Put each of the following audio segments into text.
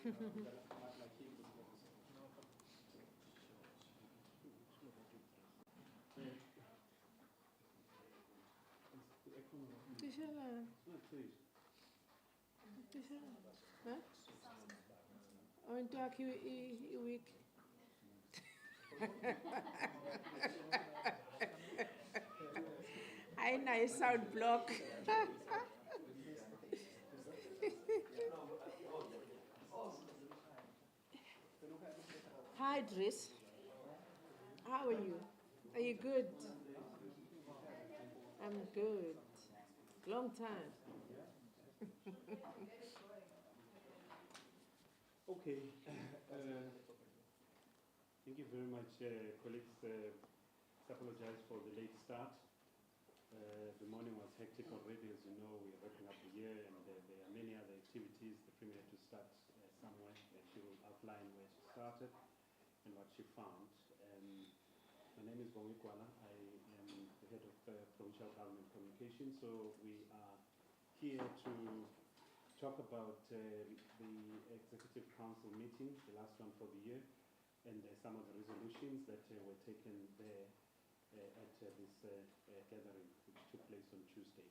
week. I know sound block. Hi, Driss. How are you? Are you good? I'm good. Long time. Okay. Thank you very much, colleagues. I apologize for the late start. The morning was hectic already. As you know, we're wrapping up the year, and there are many other activities. The Premier had to start somewhere. She will outline where she started and what she found. My name is Bongikwala. I am the head of provincial government communication. So we are here to talk about the Executive Council meeting, the last one for the year, and some of the resolutions that were taken there at this gathering, which took place on Tuesday.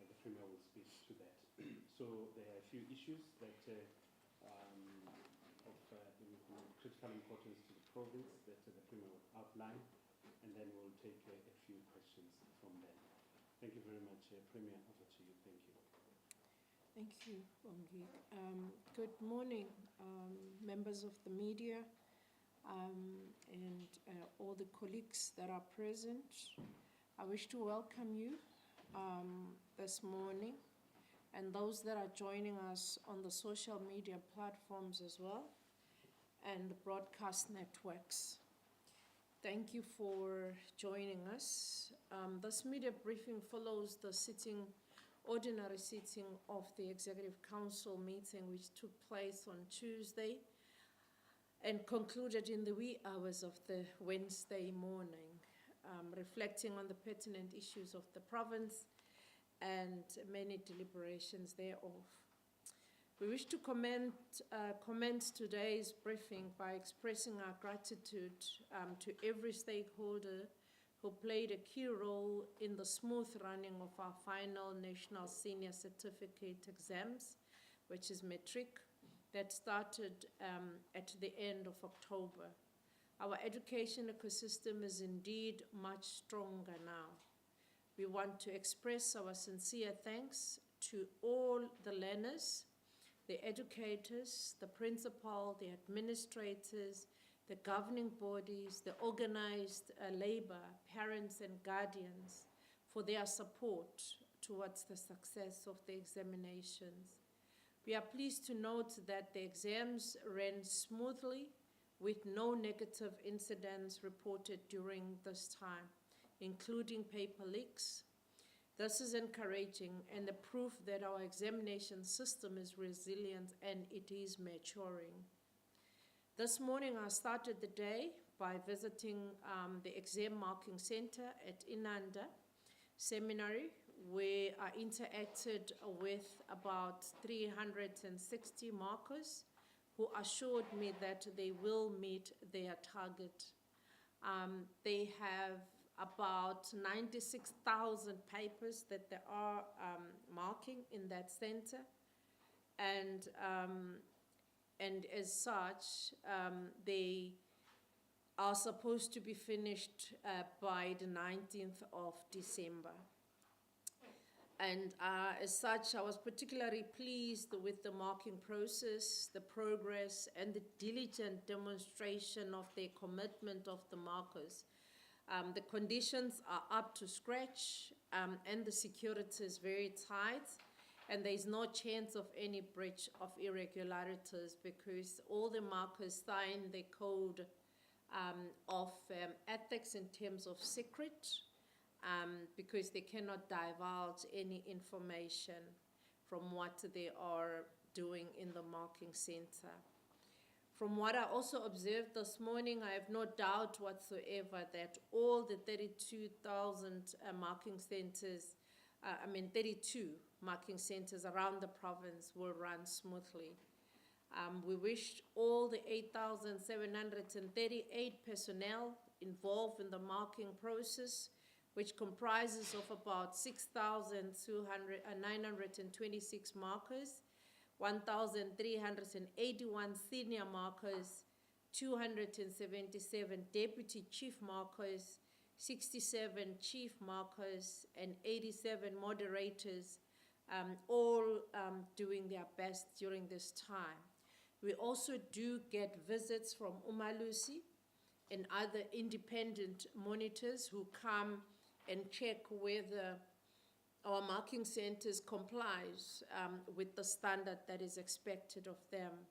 The Premier will speak to that. So there are a few issues that of critical importance to the province that the Premier will outline, and then we'll take a few questions from them. Thank you very much, Premier. Over to you. Thank you. Thank you, Bongi. Good morning, members of the media and all the colleagues that are present. I wish to welcome you this morning, and those that are joining us on the social media platforms as well, and the broadcast networks. Thank you for joining us. This media briefing follows the ordinary sitting of the Executive Council meeting, which took place on Tuesday and concluded in the wee hours of the Wednesday morning, reflecting on the pertinent issues of the province and many deliberations thereof. We wish to commence today's briefing by expressing our gratitude to every stakeholder who played a key role in the smooth running of our final National Senior Certificate exams, which is Matric, that started at the end of October. Our education ecosystem is indeed much stronger now. We want to express our sincere thanks to all the learners, the educators, the principal, the administrators, the governing bodies, the organized labor, parents and guardians for their support towards the success of the examinations. We are pleased to note that the exams ran smoothly with no negative incidents reported during this time, including paper leaks. This is encouraging and a proof that our examination system is resilient and it is maturing. This morning I started the day by visiting the exam marking center at Inanda Seminary, where I interacted with about 360 markers who assured me that they will meet their target. They have about 96,000 papers that they are marking in that center, and as such, they are supposed to be finished by the 19th of December. And as such, I was particularly pleased with the marking process, the progress, and the diligent demonstration of their commitment of the markers. The conditions are up to scratch, and the security is very tight, and there is no chance of any breach of irregularities because all the markers sign the code of ethics in terms of secret, because they cannot divulge any information from what they are doing in the marking center. From what I also observed this morning, I have no doubt whatsoever that all the 32,000 marking centers, 32 marking centers around the province will run smoothly. We wish all the 8,738 personnel involved in the marking process, which comprises of about 6,926 markers, 1,381 senior markers, 277 deputy chief markers, 67 chief markers, and 87 moderators, all doing their best during this time. We also do get visits from Umalusi and other independent monitors who come and check whether our marking centers complies with the standard that is expected of them.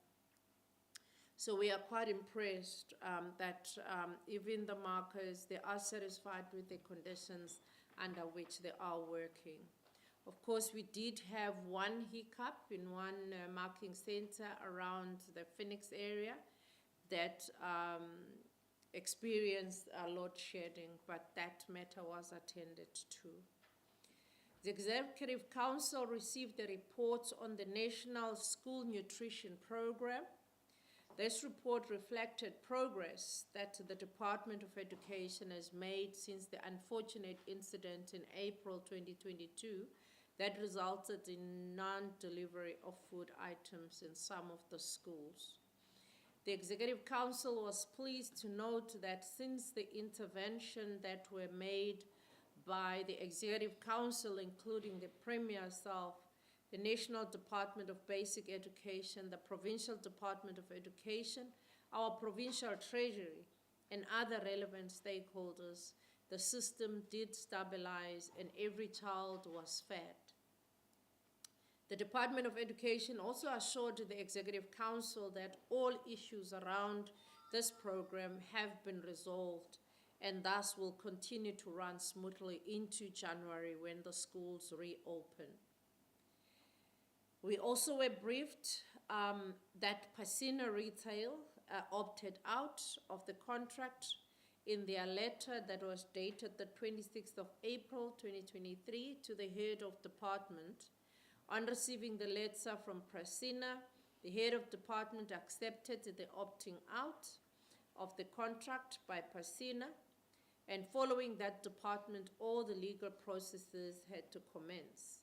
So we are quite impressed that even the markers, they are satisfied with the conditions under which they are working. Of course, we did have one hiccup in one marking center around the Phoenix area that experienced load shedding, but that matter was attended to. The Executive Council received a report on the National School Nutrition Program. This report reflected progress that the Department of Education has made since the unfortunate incident in April 2022 that resulted in non-delivery of food items in some of the schools. The Executive Council was pleased to note that since the intervention that were made by the Executive Council, including the Premier herself, the National Department of Basic Education, the Provincial Department of Education, our Provincial Treasury, and other relevant stakeholders, the system did stabilize and every child was fed. The Department of Education also assured the Executive Council that all issues around this program have been resolved and thus will continue to run smoothly into January when the schools reopen. We also were briefed that Pasina Retail opted out of the contract in their letter that was dated the 26th of April 2023 to the head of department. On receiving the letter from Pasina, the head of department accepted the opting out of the contract by Pasina, and following that department, all the legal processes had to commence.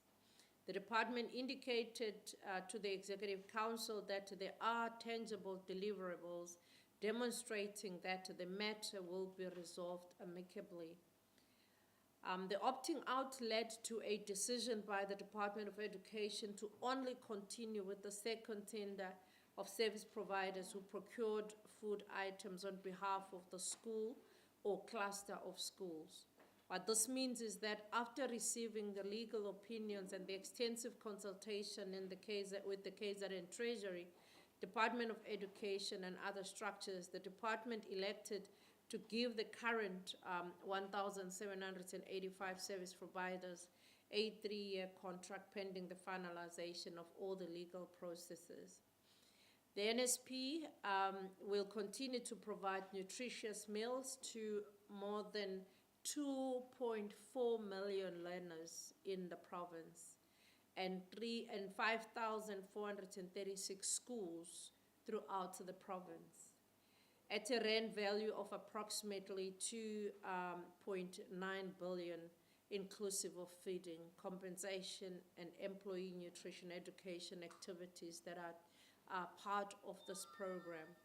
The department indicated to the Executive Council that there are tangible deliverables demonstrating that the matter will be resolved amicably. The opting out led to a decision by the Department of Education to only continue with the second tender of service providers who procured food items on behalf of the school or cluster of schools. What this means is that after receiving the legal opinions and the extensive consultation in the case with the KZN Treasury, Department of Education and other structures, the department elected to give the current 1,785 service providers a 3-year contract pending the finalization of all the legal processes. The NSP will continue to provide nutritious meals to more than 2.4 million learners in the province and 5,436 schools throughout the province at a rand value of approximately 2.9 billion, inclusive of feeding, compensation, and employee nutrition education activities that are part of this program.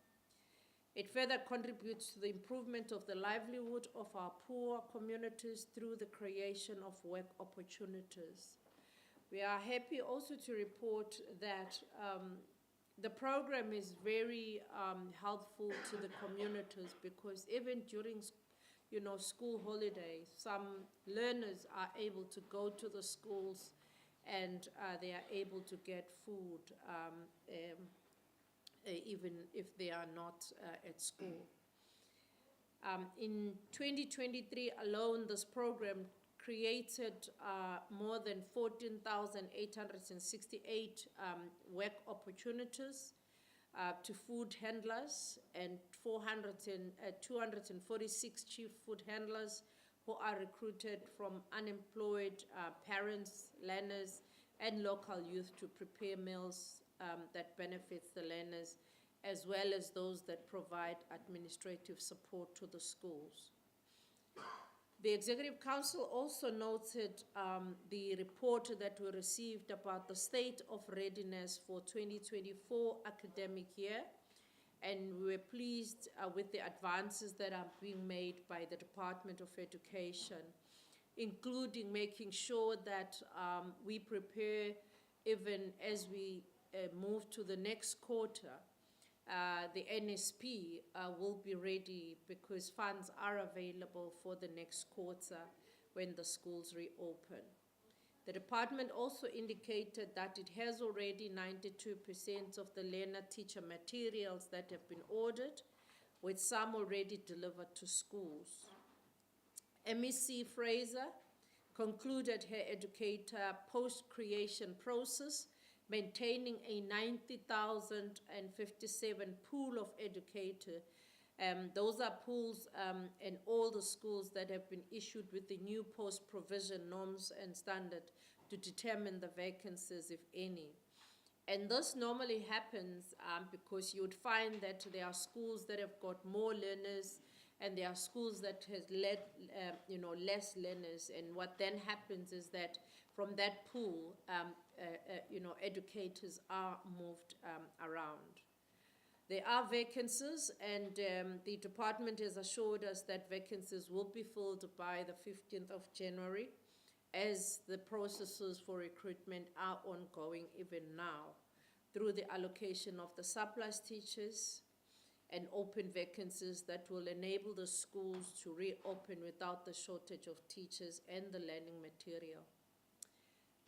It further contributes to the improvement of the livelihood of our poor communities through the creation of work opportunities. We are happy also to report that the program is very helpful to the communities because even during school holidays, some learners are able to go to the schools and they are able to get food even if they are not at school. In 2023 alone, this program created more than 14,868 work opportunities to food handlers and 246 chief food handlers who are recruited from unemployed parents, learners, and local youth to prepare meals that benefits the learners, as well as those that provide administrative support to the schools. The Executive Council also noted the report that we received about the state of readiness for 2024 academic year, and we were pleased with the advances that are being made by the Department of Education, including making sure that we prepare, even as we move to the next quarter, the NSP will be ready because funds are available for the next quarter when the schools reopen. The department also indicated that it has already 92% of the learner-teacher materials that have been ordered, with some already delivered to schools. MEC Fraser concluded her educator post-creation process, maintaining a 90,057 pool of educators. Those are pools in all the schools that have been issued with the new post-provision norms and standard to determine the vacancies, if any. And this normally happens because you would find that there are schools that have got more learners and there are schools that has less learners. And what then happens is that from that pool, educators are moved around. There are vacancies, and the department has assured us that vacancies will be filled by the 15th of January, as the processes for recruitment are ongoing even now, through the allocation of the surplus teachers and open vacancies that will enable the schools to reopen without the shortage of teachers and the learning material.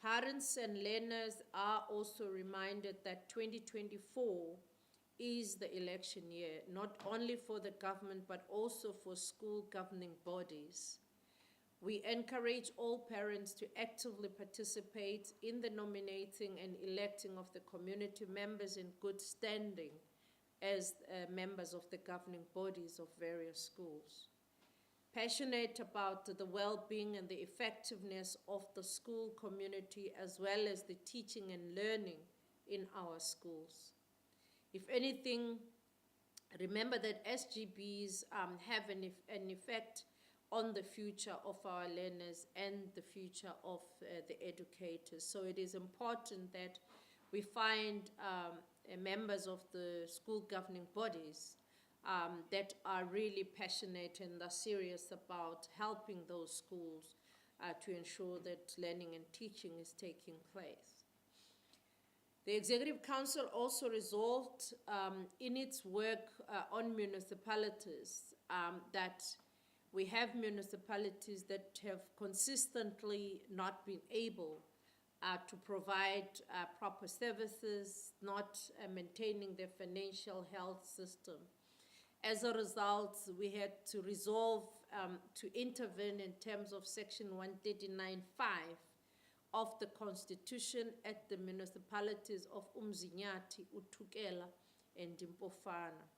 Parents and learners are also reminded that 2024 is the election year, not only for the government, but also for school governing bodies. We encourage all parents to actively participate in the nominating and electing of the community members in good standing as members of the governing bodies of various schools. Passionate about the well-being and the effectiveness of the school community, as well as the teaching and learning in our schools. If anything, remember that SGBs have an effect on the future of our learners and the future of the educators. So it is important that we find members of the school governing bodies that are really passionate and are serious about helping those schools to ensure that learning and teaching is taking place. The Executive Council also resolved in its work on municipalities that we have municipalities that have consistently not been able to provide proper services, not maintaining their financial health system. As a result, we had to resolve to intervene in terms of Section 139(5) of the Constitution at the municipalities of Umzinyathi, uThukela, and Mpofana.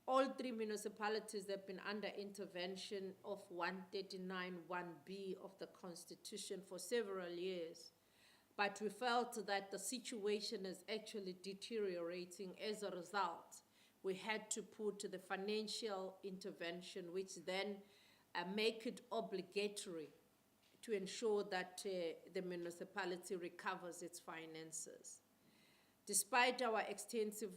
All three municipalities have been under intervention of 139(1)B of the Constitution for several years, but we felt that the situation is actually deteriorating. As a result, we had to put the financial intervention, which then make it obligatory to ensure that the municipality recovers its finances. Despite our extensive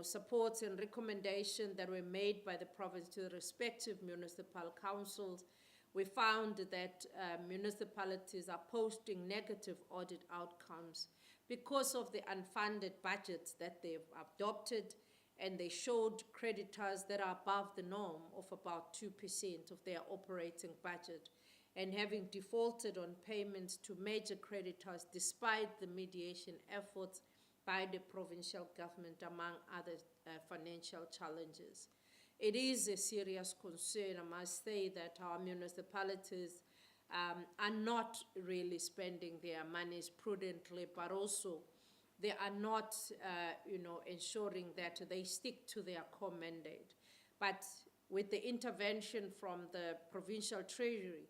supports and recommendations that were made by the province to the respective municipal councils, we found that municipalities are posting negative audit outcomes because of the unfunded budgets that they've adopted, and they showed creditors that are above the norm of about 2% of their operating budget, and having defaulted on payments to major creditors despite the mediation efforts by the provincial government, among other financial challenges. It is a serious concern, I must say, that our municipalities are not really spending their monies prudently, but also they are not ensuring that they stick to their core mandate. But with the intervention from the provincial treasury,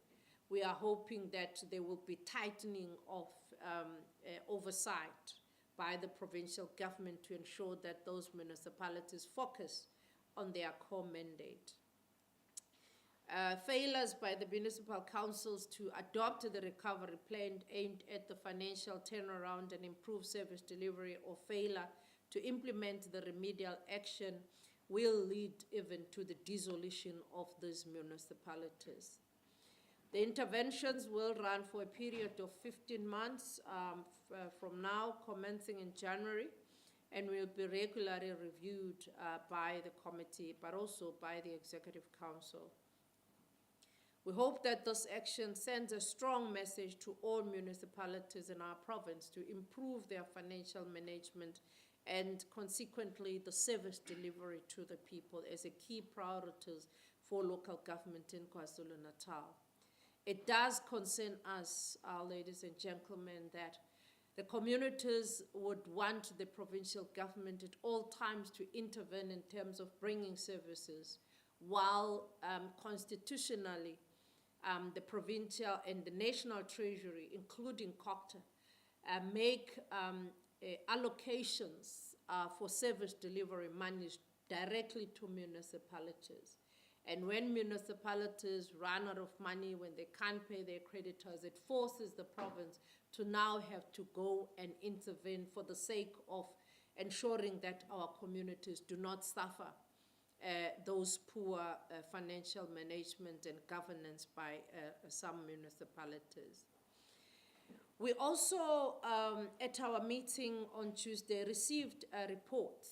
we are hoping that there will be tightening of oversight by the provincial government to ensure that those municipalities focus on their core mandate. Failures by the municipal councils to adopt the recovery plan aimed at the financial turnaround and improve service delivery, or failure to implement the remedial action, will lead even to the dissolution of these municipalities. The interventions will run for a period of 15 months from now, commencing in January, and will be regularly reviewed by the committee, but also by the Executive Council. We hope that this action sends a strong message to all municipalities in our province to improve their financial management and consequently the service delivery to the people as a key priorities for local government in KwaZulu-Natal. It does concern us, ladies and gentlemen, that the communities would want the provincial government at all times to intervene in terms of bringing services, while constitutionally the provincial and the national treasury, including COCTA, make allocations for service delivery monies directly to municipalities. And when municipalities run out of money, when they can't pay their creditors, it forces the province to now have to go and intervene for the sake of ensuring that our communities do not suffer those poor financial management and governance by some municipalities. We also, at our meeting on Tuesday, received reports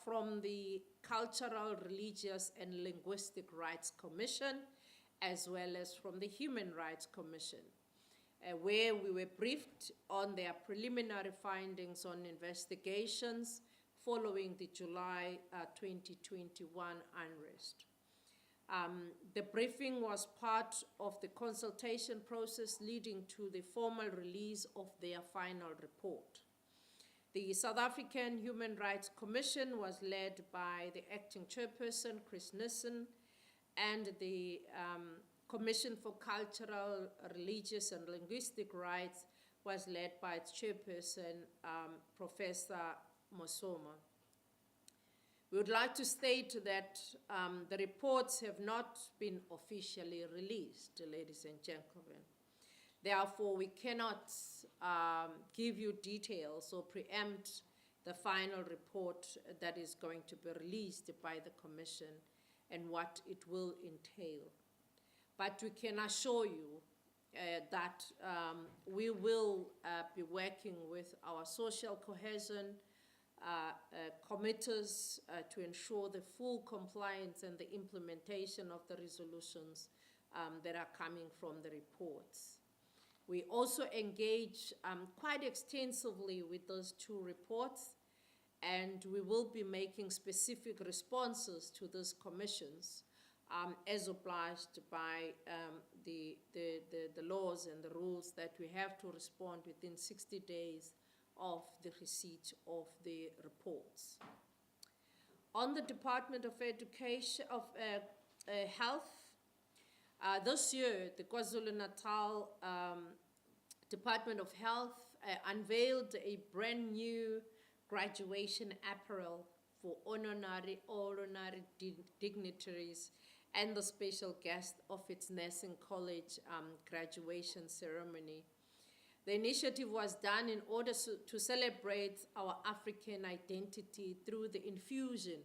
from the Cultural, Religious and Linguistic Rights Commission, as well as from the Human Rights Commission, where we were briefed on their preliminary findings on investigations following the July 2021 unrest. The briefing was part of the consultation process leading to the formal release of their final report. The South African Human Rights Commission was led by the acting chairperson, Chris Nissen, and the Commission for Cultural, Religious and Linguistic Rights was led by its chairperson, Professor Mosoma. We would like to state that the reports have not been officially released, ladies and gentlemen. Therefore, we cannot give you details or preempt the final report that is going to be released by the Commission and what it will entail. But we can assure you that we will be working with our social cohesion committees to ensure the full compliance and the implementation of the resolutions that are coming from the reports. We also engage quite extensively with those two reports, and we will be making specific responses to those commissions as obliged by the laws and the rules that we have to respond within 60 days of the receipt of the reports. On the Department of Education, Health, this year, the KwaZulu-Natal Department of Health unveiled a brand new graduation apparel for honorary dignitaries and the special guest of its nursing college graduation ceremony. The initiative was done in order to celebrate our African identity through the infusion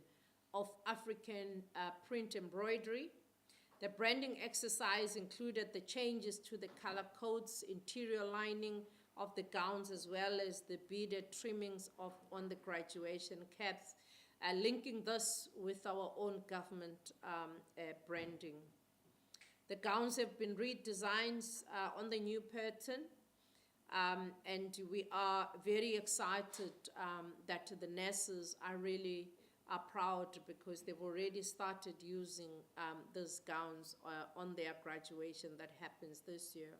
of African print embroidery. The branding exercise included the changes to the color codes, interior lining of the gowns, as well as the beaded trimmings on the graduation caps, linking this with our own government branding. The gowns have been redesigned on the new pattern, and we are very excited that the nurses are really proud because they've already started using those gowns on their graduation that happens this year.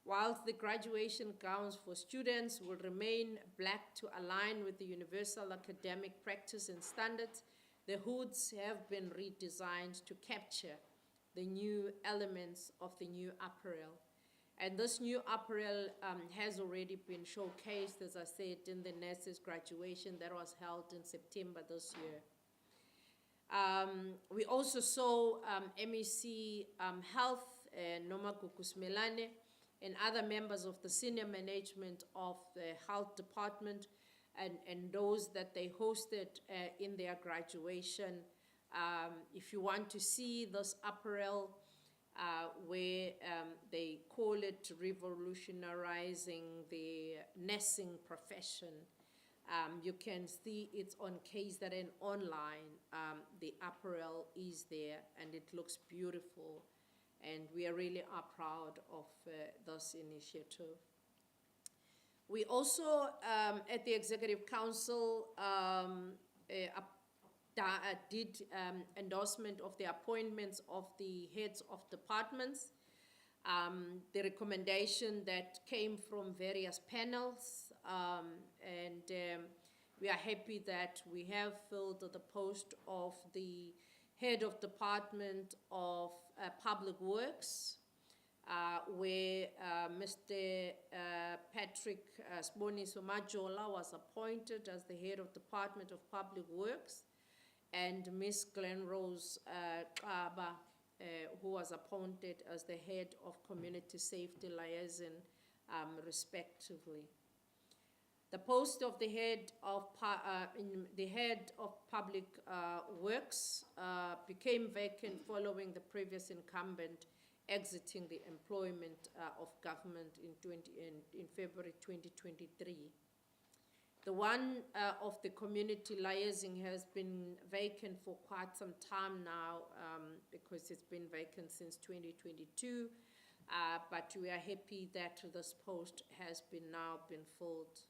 Whilst the graduation gowns for students will remain black to align with the universal academic practice and standards, the hoods have been redesigned to capture the new elements of the new apparel. And this new apparel has already been showcased, as I said, in the nurses' graduation that was held in September this year. We also saw MEC Health, Noma Gukusmelane, and other members of the senior management of the health department and those that they hosted in their graduation. If you want to see this apparel, where they call it revolutionizing the nursing profession, you can see it's on KZN online. The apparel is there and it looks beautiful, and we really are proud of this initiative. We also, at the Executive Council, did endorsement of the appointments of the heads of departments. The recommendation that came from various panels, and we are happy that we have filled the post of the head of department of public works, where Mr. Patrick Sboniso Majola was appointed as the head of Department of Public Works, and Ms. Glenrose Kaba, who was appointed as the head of Community Safety Liaison, respectively. The post of the head of Public Works became vacant following the previous incumbent exiting the employment of government in February 2023. The one of the community liaising has been vacant for quite some time now, because it's been vacant since 2022, but we are happy that this post has now been filled.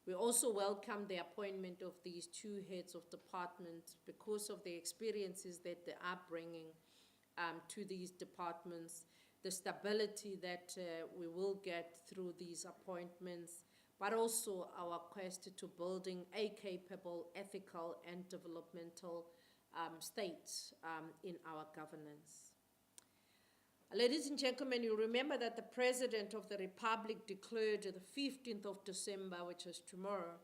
We also welcome the appointment of these two heads of departments because of the experiences that they are bringing to these departments, the stability that we will get through these appointments, but also our quest to building a capable, ethical, and developmental state in our governance. Ladies and gentlemen, you remember that the President of the Republic declared the 15th of December, which is tomorrow,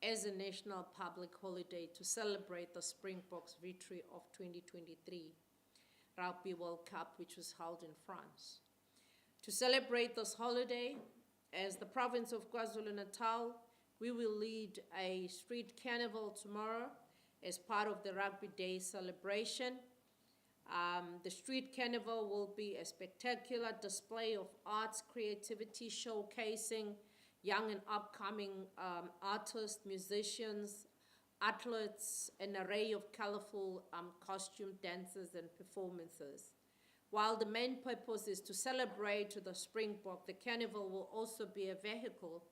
as a national public holiday to celebrate the Springboks victory of 2023 Rugby World Cup, which was held in France. To celebrate this holiday, as the province of KwaZulu-Natal, we will lead a street carnival tomorrow as part of the Rugby Day celebration. The street carnival will be a spectacular display of arts, creativity, showcasing young and upcoming artists, musicians, athletes, an array of colorful costume dances and performances. While the main purpose is to celebrate the Springbok, the carnival will also be a vehicle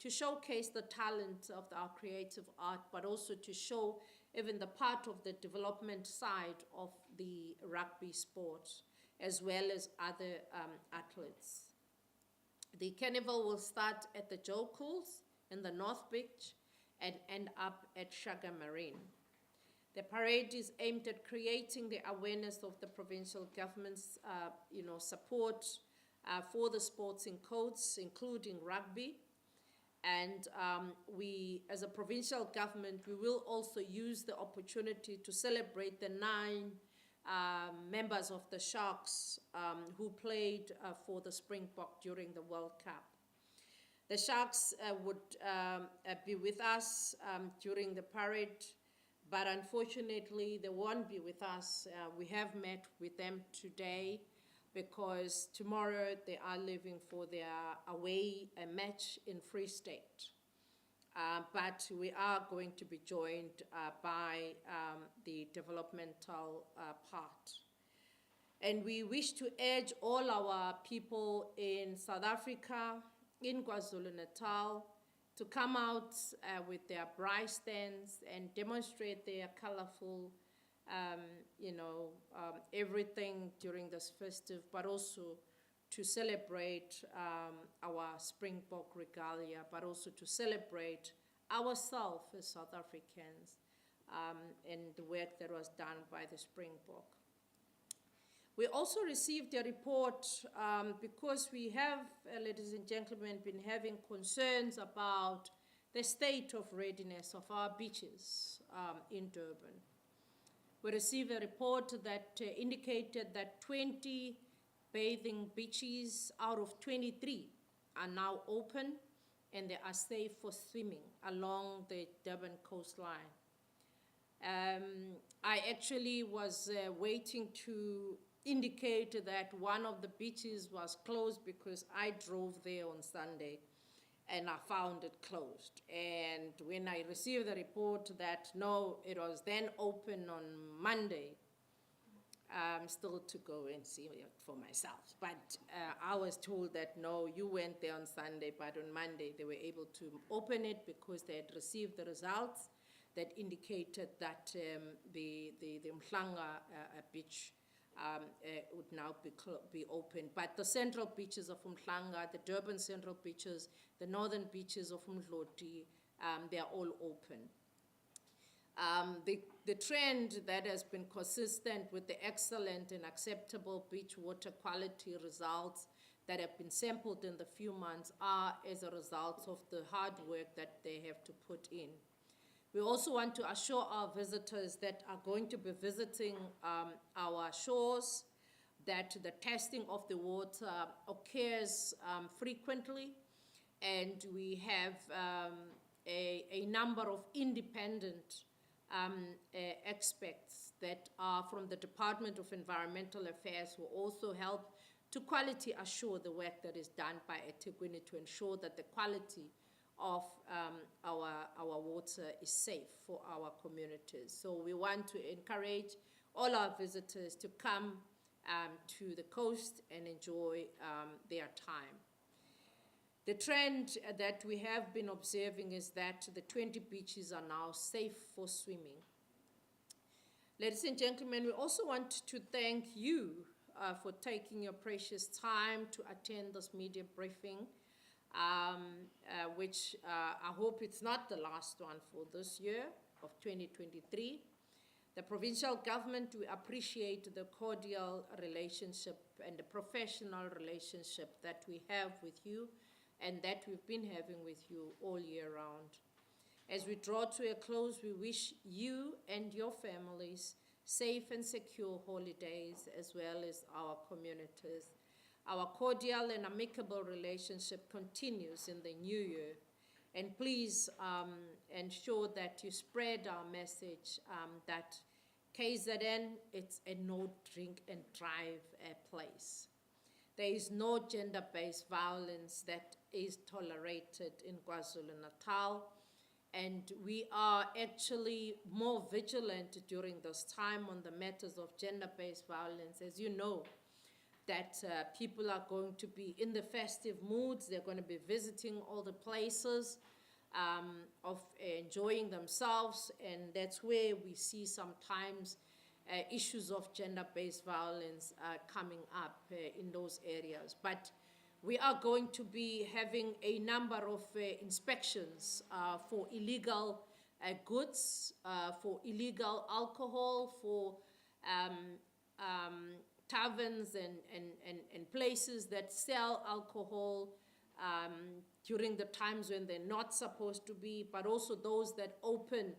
to showcase the talent of our creative art, but also to show even the part of the development side of the rugby sport, as well as other athletes. The carnival will start at the Joe Cools in the North Beach and end up at Shaga Marine. The parade is aimed at creating the awareness of the provincial government's support for the sporting codes, including rugby. And we, as a provincial government, we will also use the opportunity to celebrate the 9 members of the Sharks who played for the Springbok during the World Cup. The Sharks would be with us during the parade, but unfortunately they won't be with us. We have met with them today because tomorrow they are leaving for their away match in Free State. But we are going to be joined by the developmental part. And we wish to urge all our people in South Africa, in KwaZulu-Natal, to come out with their braai stands and demonstrate their colorful, everything during this festive, but also to celebrate our Springbok regalia, but also to celebrate ourselves as South Africans and the work that was done by the Springbok. We also received a report because we have, ladies and gentlemen, been having concerns about the state of readiness of our beaches in Durban. We received a report that indicated that 20 bathing beaches out of 23 are now open and they are safe for swimming along the Durban coastline. I actually was waiting to indicate that one of the beaches was closed because I drove there on Sunday and I found it closed. And when I received the report that no, it was then open on Monday, I'm still to go and see it for myself. But I was told that no, you went there on Sunday, but on Monday they were able to open it because they had received the results that indicated that the Mhlanga beach would now be open. But the central beaches of Mhlanga, the Durban central beaches, the northern beaches of Mdloti, they are all open. The trend that has been consistent with the excellent and acceptable beach water quality results that have been sampled in the few months are as a result of the hard work that they have to put in. We also want to assure our visitors that are going to be visiting our shores that the testing of the water occurs frequently, and we have a number of independent experts that are from the Department of Environmental Affairs who also help to quality assure the work that is done by eThekwini to ensure that the quality of our water is safe for our communities. So we want to encourage all our visitors to come to the coast and enjoy their time. The trend that we have been observing is that the 20 beaches are now safe for swimming. Ladies and gentlemen, we also want to thank you for taking your precious time to attend this media briefing, which I hope it's not the last one for this year of 2023. The provincial government, we appreciate the cordial relationship and the professional relationship that we have with you and that we've been having with you all year round. As we draw to a close, we wish you and your families safe and secure holidays, as well as our communities. Our cordial and amicable relationship continues in the new year. And please ensure that you spread our message that KZN, it's a no drink and drive place. There is no gender-based violence that is tolerated in KwaZulu-Natal. And we are actually more vigilant during this time on the matters of gender-based violence. As you know, that people are going to be in the festive moods. They're going to be visiting all the places of enjoying themselves. And that's where we see sometimes issues of gender-based violence coming up in those areas. But we are going to be having a number of inspections for illegal goods, for illegal alcohol, for taverns and places that sell alcohol during the times when they're not supposed to be, but also those that open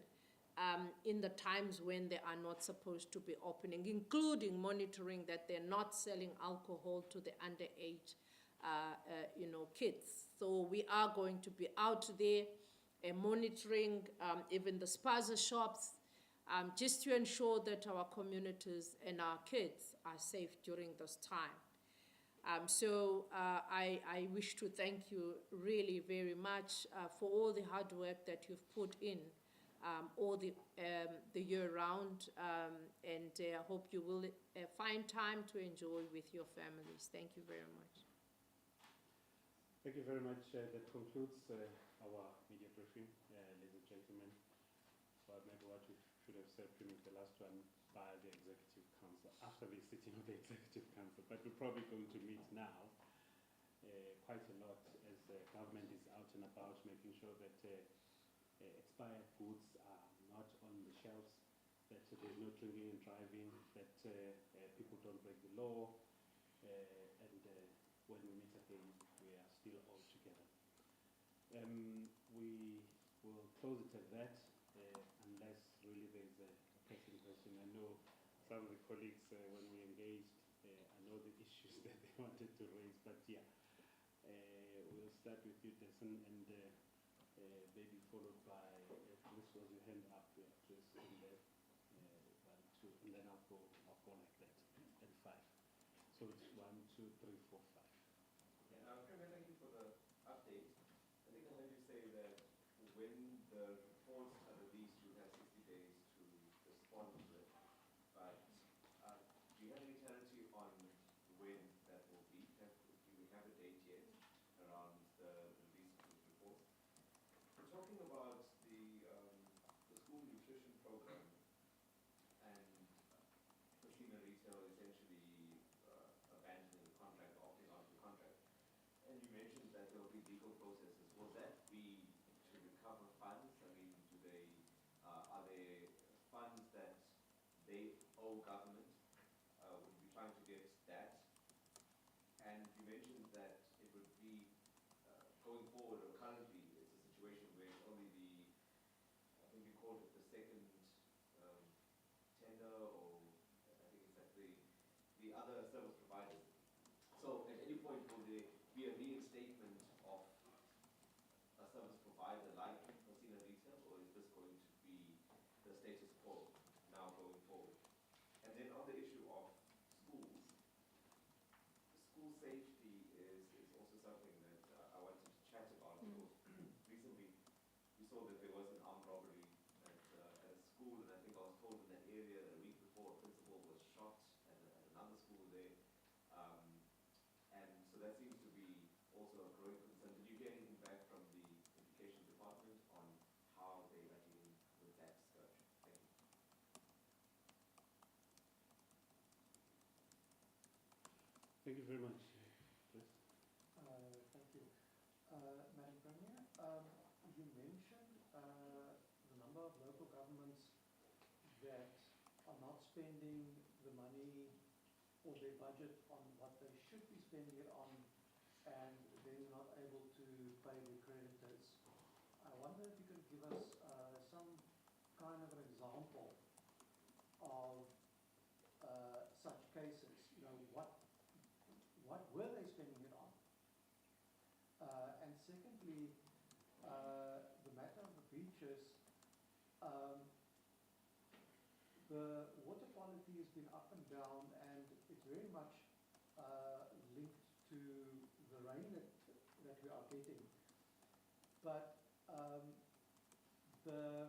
in the times when they are not supposed to be opening, including monitoring that they're not selling alcohol to the underage kids. So we are going to be out there monitoring even the spaza shops, just to ensure that our communities and our kids are safe during this time. I wish to thank you really very much for all the hard work that you've put in all the year round, and I hope you will find time to enjoy with your families. Thank you very much. Thank you very much. That concludes our media briefing, ladies and gentlemen. So maybe what we should have said during the last one by the Executive Council, after the sitting of the Executive Council, but we're probably going to meet now quite a lot as the government is out and about, making sure that expired goods are not on the shelves that there's no drinking and driving, that people don't break the law, and when we meet again, we are still all together. We will close it at that, unless really there's a pressing question. I know some of the colleagues, when we engaged, I know the issues that they wanted to raise, but yeah, we'll start with you, Desson, and maybe followed by, this was your hand up, yeah, Chris, and then 1, 2, and then I'll go like that, and 5. So it's 1, 2, 3, 4, 5. Yeah, Premier, thank you for the update. I think I heard you say that when the reports are released, you have 60 days to respond to it. But do you have any clarity on when that will be? Do we have a date yet around the release of those reports? We're talking about the school nutrition program and casino retail essentially abandoning the contract, opting out of the contract. And you mentioned that there will be legal processes. Will that be to recover funds? I mean, are there funds that they owe government? Would you be trying to get that? And you mentioned that it would be going forward, or currently, it's a situation where it's only I think you called it the second tender, or I think it's like the other service providers. So at any point, will there be a reinstatement of a service provider like casino retail, or is this going to be the status quo now going forward? And then on the issue of schools, school safety is also something that I wanted to chat about, because recently we saw that there was an armed robbery at a school, and I think I was told in that area that a week before a principal was shot at another school there. And so that seems to be also a growing concern. Did you get anything back from the education department on how they are dealing with that scourge? Thank you. Thank you very much, Chris. Thank you. Madam Premier, you mentioned the number of local governments that are not spending the money or their budget on what they should be spending it on, and then not able to pay the creditors. I wonder if you could give us some kind of an example of such cases. You know, what were they spending it on? And secondly, the matter of the beaches. The water quality has been up and down, and it's very much linked to the rain that we are getting. But the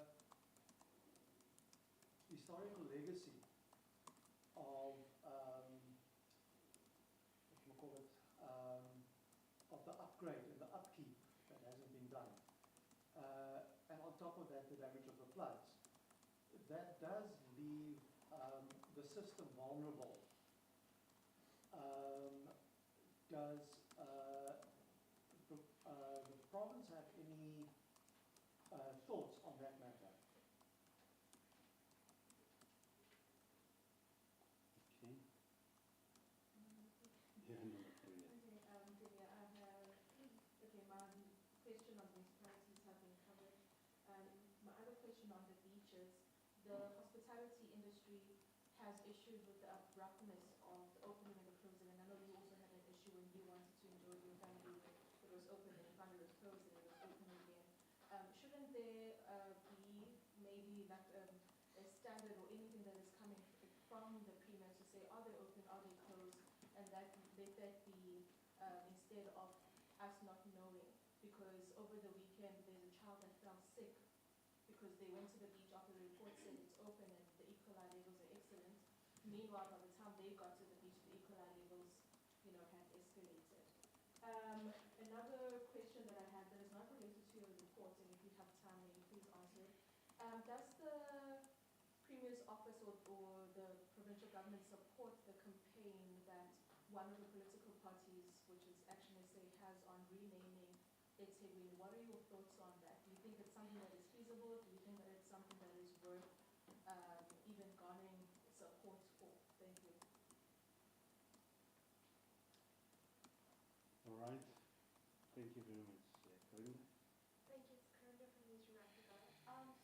historical legacy of what you call it, of the upgrade and the upkeep that hasn't been done, and on top of that, the damage of the floods. That does leave the system vulnerable. Does the province have any thoughts on that matter? Okay. Yeah, no, yeah. Okay, I have, okay, my question on municipalities have been covered. My other question on the beaches, the hospitality industry has issues with the abruptness of the opening and the closing, and I know you also had an issue when you wanted to enjoy your family when it was open and you found it was closed and it was open again. Shouldn't there be maybe like a standard or anything that is coming from the premiers to say, are they open, are they closed, and that let that be instead of us not knowing? Because over the weekend there's a child that fell sick because they went to the beach after the report said it's open and the E. coli levels are excellent. Meanwhile, by the time they got to the beach, the E. coli levels, had escalated. Another question that I had that is not related to your report, and if you have time, maybe please answer it. Does the Premier's office or the provincial government support the campaign that one of the political parties, which is Action SA, has on renaming eThekwini? What are your thoughts on that? Do you think it's something that is feasible? Do you think that it's something that is worth even Thank you very much. Karinda? Thank you, it's Karinda from Newsroom Africa.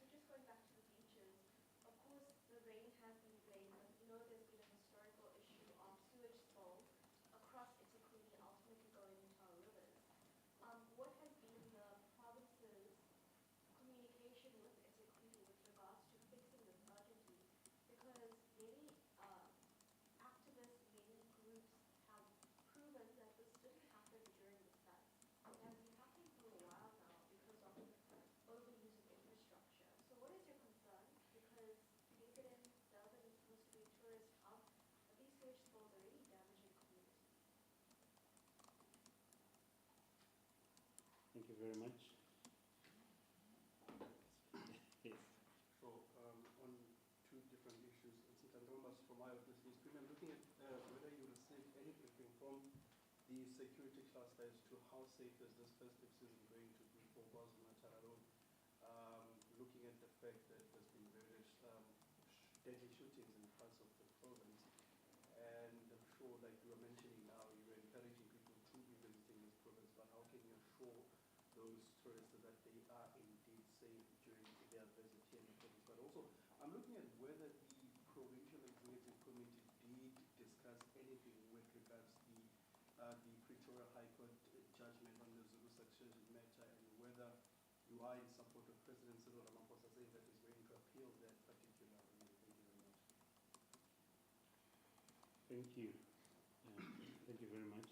So just going back to the beaches, of course the rain has been blamed, but we know there's been a historical issue of sewage spills across Etikuni, ultimately going into our rivers. What has been the province's communication with Etikuni with regards to fixing this urgently? Because many activists, many groups have proven that this didn't happen during the floods. It has been happening for a while now because of overuse of infrastructure. So what is your concern? Because Dunedin, Durban is supposed to be a tourist hub, but these sewage spills are really damaging communities. Thank you very much. Yes. So on two different issues, Numbers from my office is I'm looking at whether you received any briefing from the security cluster as to how safe is this festive season going to be for KwaZulu-Natal alone, looking at the fact that there's been various deadly shootings in parts of the province, and I'm sure, like you were mentioning now, you're encouraging people to be visiting this province, but how can you assure those tourists that they are indeed safe during their visit here in the province? But also, I'm looking at whether the Provincial Executive Committee did discuss anything with regards to the Pretoria High Court judgment on the Zulu succession matter, and whether you are in support of President Cyril Ramaphosa saying that he's going to appeal that particular ruling. Thank you very much. Thank you. Thank you very much.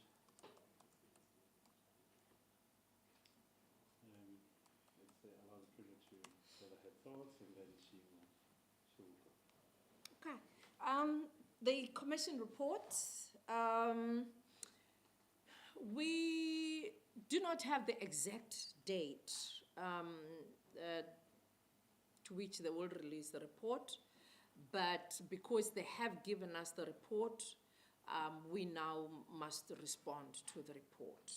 Let's allow the Premier to gather her thoughts, and then she will go. Okay. The commission reports, we do not have the exact date to which they will release the report, but because they have given us the report, we now must respond to the report.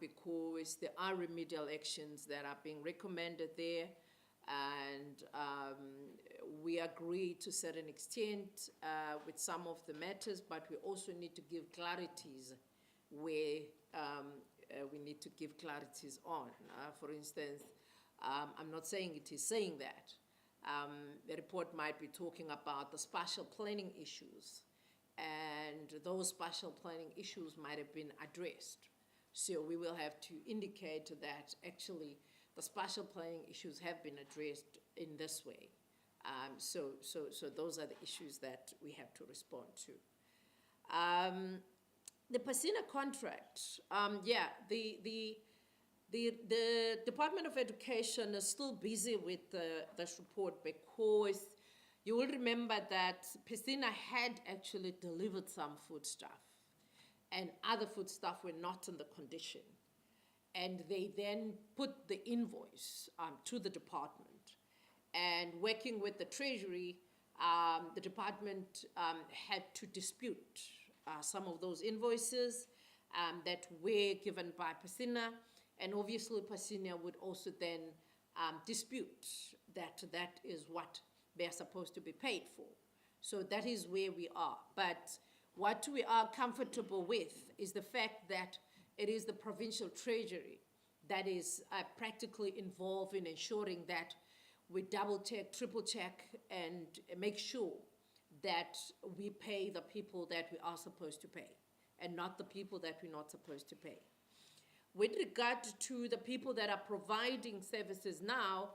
Because there are remedial actions that are being recommended there, and we agree to a certain extent with some of the matters, but we also need to give clarities where we need to give clarities on. For instance, I'm not saying it is saying that. The report might be talking about the spatial planning issues, and those spatial planning issues might have been addressed. So we will have to indicate that actually the spatial planning issues have been addressed in this way. So those are the issues that we have to respond to. The Pasina contract, the Department of Education is still busy with this report, because you will remember that Pasina had actually delivered some foodstuff, and other foodstuff were not in the condition. And they then put the invoice to the department. And working with the Treasury, the department had to dispute some of those invoices that were given by Pasina, and obviously Pasina would also then dispute that that is what they're supposed to be paid for. So that is where we are. But what we are comfortable with is the fact that it is the provincial treasury that is practically involved in ensuring that we double check, triple check, and make sure that we pay the people that we are supposed to pay, and not the people that we're not supposed to pay. With regard to the people that are providing services now,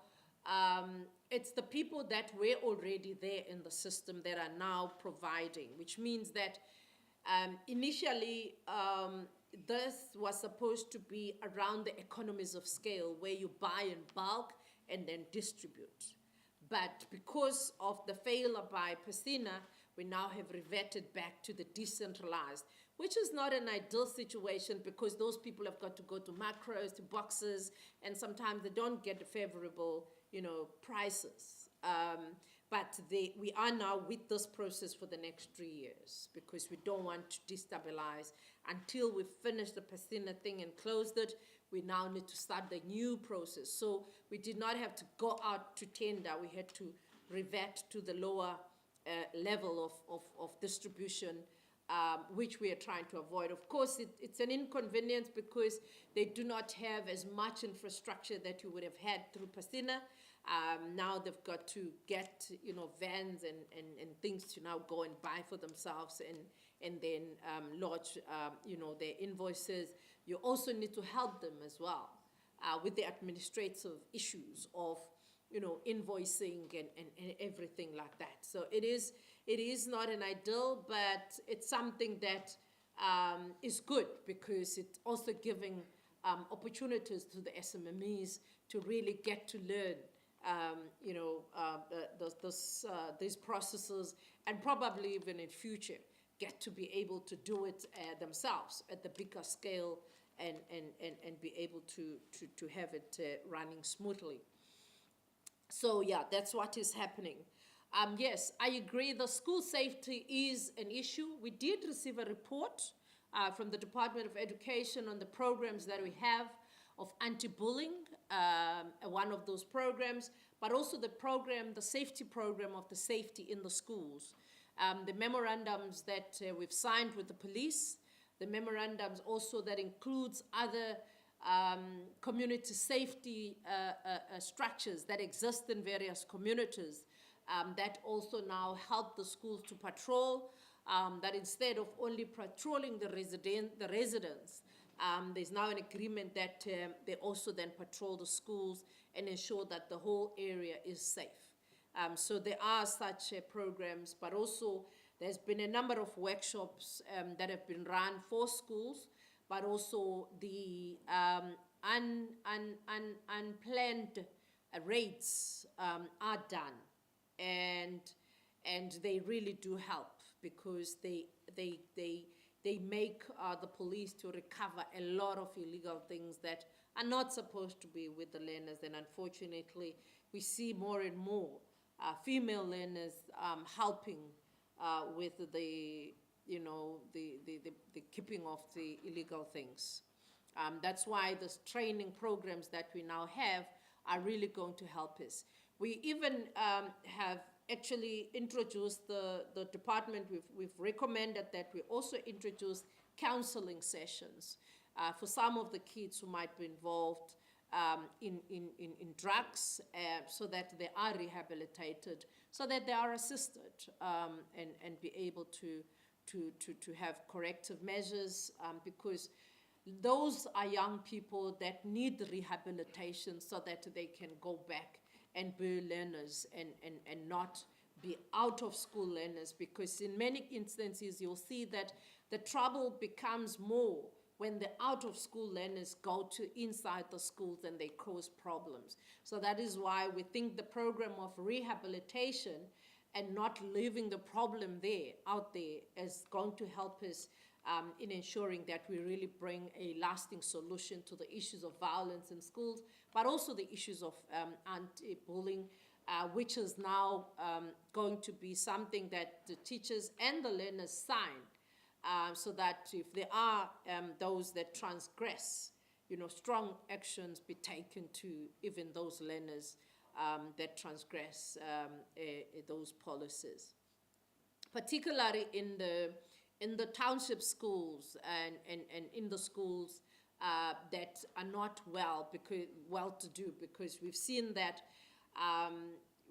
it's the people that were already there in the system that are now providing, which means that initially this was supposed to be around the economies of scale, where you buy in bulk and then distribute. But because of the failure by Pasina, we now have reverted back to the decentralized, which is not an ideal situation, because those people have got to go to macros, to boxes, and sometimes they don't get favorable, prices. But we are now with this process for the next 3 years, because we don't want to destabilize until we finish the Pasina thing and closed it. We now need to start the new process. So we did not have to go out to tender. We had to revert to the lower level of distribution which we are trying to avoid. Of course, it's an inconvenience because they do not have as much infrastructure that you would have had through Pasina. Now they've got to get, vans and things to now go and buy for themselves and then lodge, their invoices. You also need to help them as well with the administrative issues of, invoicing and everything like that. So it is not an ideal, but it's something that is good because it's also giving opportunities to the SMMEs to really get to learn these processes, and probably even in future get to be able to do it themselves at the bigger scale and be able to have it running smoothly. So yeah, that's what is happening. Yes, I agree. The school safety is an issue. We did receive a report from the Department of Education on the programs that we have of anti-bullying, one of those programs, but also the safety program of the safety in the schools. The memorandums that we've signed with the police, the memorandums also that includes other community safety structures that exist in various communities that also now help the schools to patrol, that instead of only patrolling the residents, there's now an agreement that they also then patrol the schools and ensure that the whole area is safe. So there are such programs, but also there's been a number of workshops that have been run for schools, but also the unplanned raids are done, and they really do help because they make the police to recover a lot of illegal things that are not supposed to be with the learners, and unfortunately we see more and more female learners helping with the keeping of the illegal things. That's why these training programs that we now have are really going to help us. We even have actually introduced the department, we've recommended that we also introduce counseling sessions for some of the kids who might be involved in drugs, so that they are rehabilitated, so that they are assisted and be able to have corrective measures, because those are young people that need rehabilitation so that they can go back and be learners and not be out of school learners, because in many instances you'll see that the trouble becomes more when the out of school learners go to inside the schools and they cause problems. So that is why we think the program of rehabilitation and not leaving the problem out there is going to help us in ensuring that we really bring a lasting solution to the issues of violence in schools, but also the issues of anti-bullying, which is now going to be something that the teachers and the learners sign, so that if there are those that transgress, strong actions be taken to even those learners that transgress those policies. Particularly in the township schools and in the schools that are not well-to-do, because we've seen that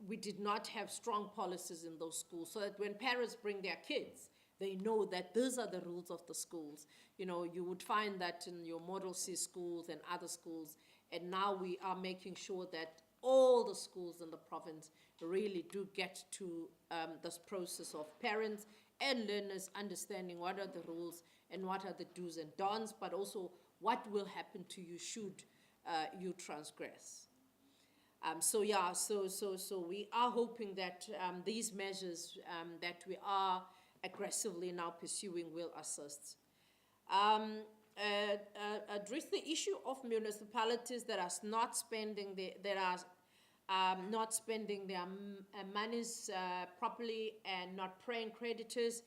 we did not have strong policies in those schools, so that when parents bring their kids, they know that these are the rules of the schools. You would find that in your Model C schools and other schools, and now we are making sure that all the schools in the province really do get to this process of parents and learners understanding what are the rules and what are the do's and don'ts, but also what will happen to you should you transgress. So we are hoping that these measures that we are aggressively now pursuing will assist. Address the issue of municipalities that are not spending their monies properly and not paying creditors.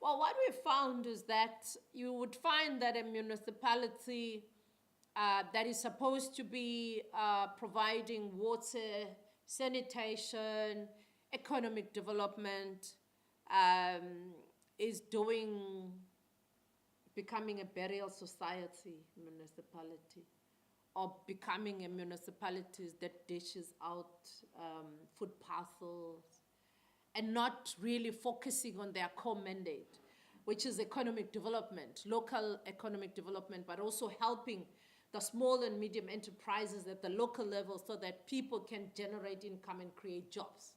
Well, what we found is that you would find that a municipality that is supposed to be providing water, sanitation, economic development, is becoming a burial society municipality, or becoming a municipality that dishes out food parcels and not really focusing on their core mandate, which is economic development, local economic development, but also helping the small and medium enterprises at the local level so that people can generate income and create jobs,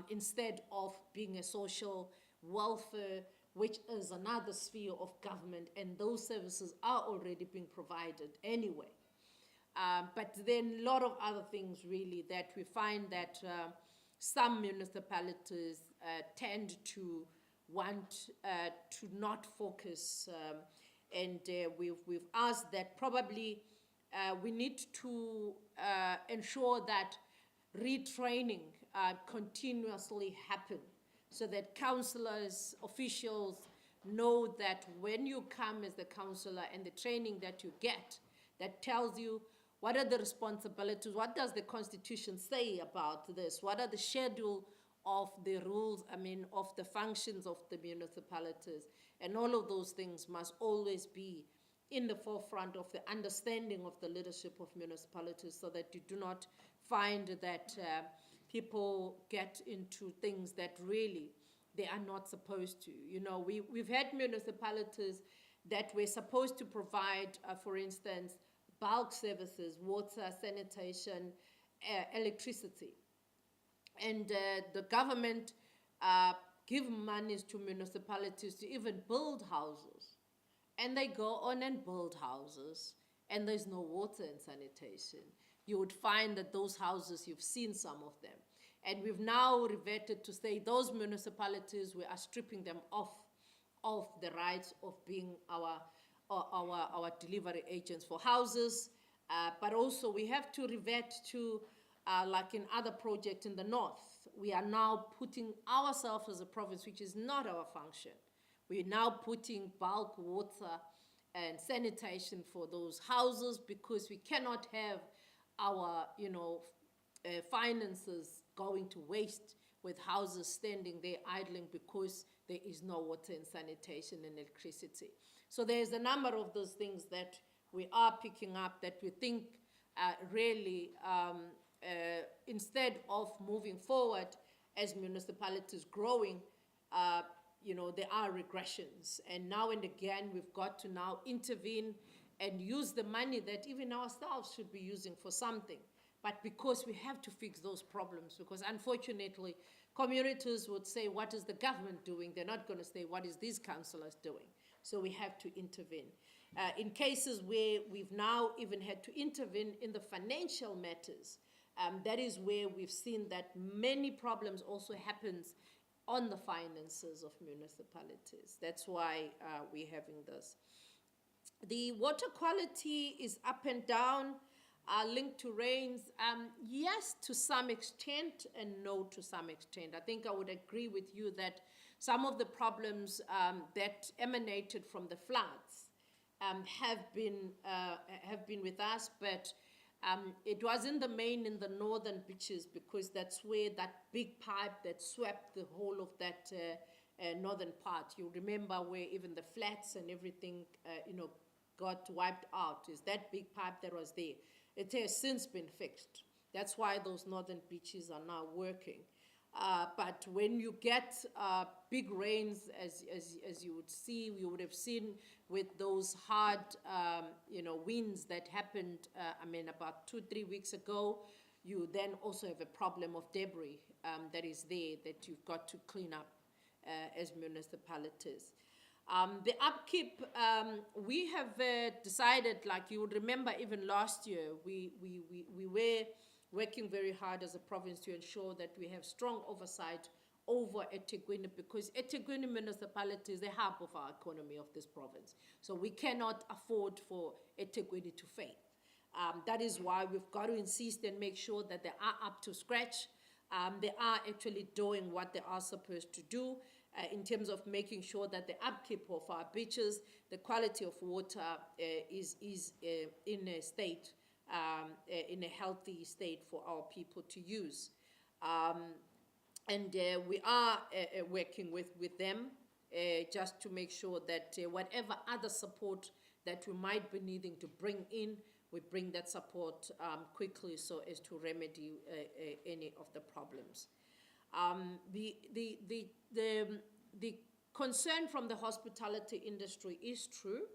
instead of being a social welfare, which is another sphere of government, and those services are already being provided anyway. But then a lot of other things really that we find that some municipalities tend to want to not focus, and we've asked that probably we need to ensure that retraining continuously happen so that councillors, officials know that when you come as the councillor and the training that you get that tells you what are the responsibilities, what does the Constitution say about this, what are the schedule of the rules, of the functions of the municipalities, and all of those things must always be in the forefront of the understanding of the leadership of municipalities so that you do not find that people get into things that really they are not supposed to. You know, we've had municipalities that were supposed to provide, for instance, bulk services, water, sanitation, electricity. And the government give monies to municipalities to even build houses. And they go on and build houses, and there's no water and sanitation. You would find that those houses, you've seen some of them. And we've now reverted to say those municipalities, we are stripping them of the rights of being our delivery agents for houses. But also we have to revert to, like in other projects in the north, we are now putting ourselves as a province, which is not our function. We're now putting bulk water and sanitation for those houses because we cannot have our, finances going to waste with houses standing there idling because there is no water and sanitation and electricity. So there's a number of those things that we are picking up that we think really, instead of moving forward as municipalities growing, there are regressions. And now and again, we've got to now intervene and use the money that even ourselves should be using for something. But because we have to fix those problems, because unfortunately, communities would say, what is the government doing? They're not going to say, what is these councillors doing? So we have to intervene. In cases where we've now even had to intervene in the financial matters, that is where we've seen that many problems also happens on the finances of municipalities. That's why we're having this. The water quality is up and down, linked to rains. Yes, to some extent, and no to some extent. I think I would agree with you that some of the problems that emanated from the floods have been with us, but it was in the main in the northern beaches because that's where that big pipe that swept the whole of that northern part. You remember where even the flats and everything, got wiped out. Is that big pipe that was there? It has since been fixed. That's why those northern beaches are now working. But when you get big rains, as you would see, we would have seen with those hard, winds that happened, about 2-3 weeks ago, you then also have a problem of debris that is there that you've got to clean up as municipalities. The upkeep, we have decided, like you would remember even last year, we were working very hard as a province to ensure that we have strong oversight over eThekwini, because eThekwini municipality is the hub of our economy of this province. So we cannot afford for eThekwini to fail. That is why we've got to insist and make sure that they are up to scratch. They are actually doing what they are supposed to do in terms of making sure that the upkeep of our beaches, the quality of water is in a state, in a healthy state for our people to use. And we are working with them just to make sure that whatever other support that we might be needing to bring in, we bring that support quickly so as to remedy any of the problems. The concern from the hospitality industry is true,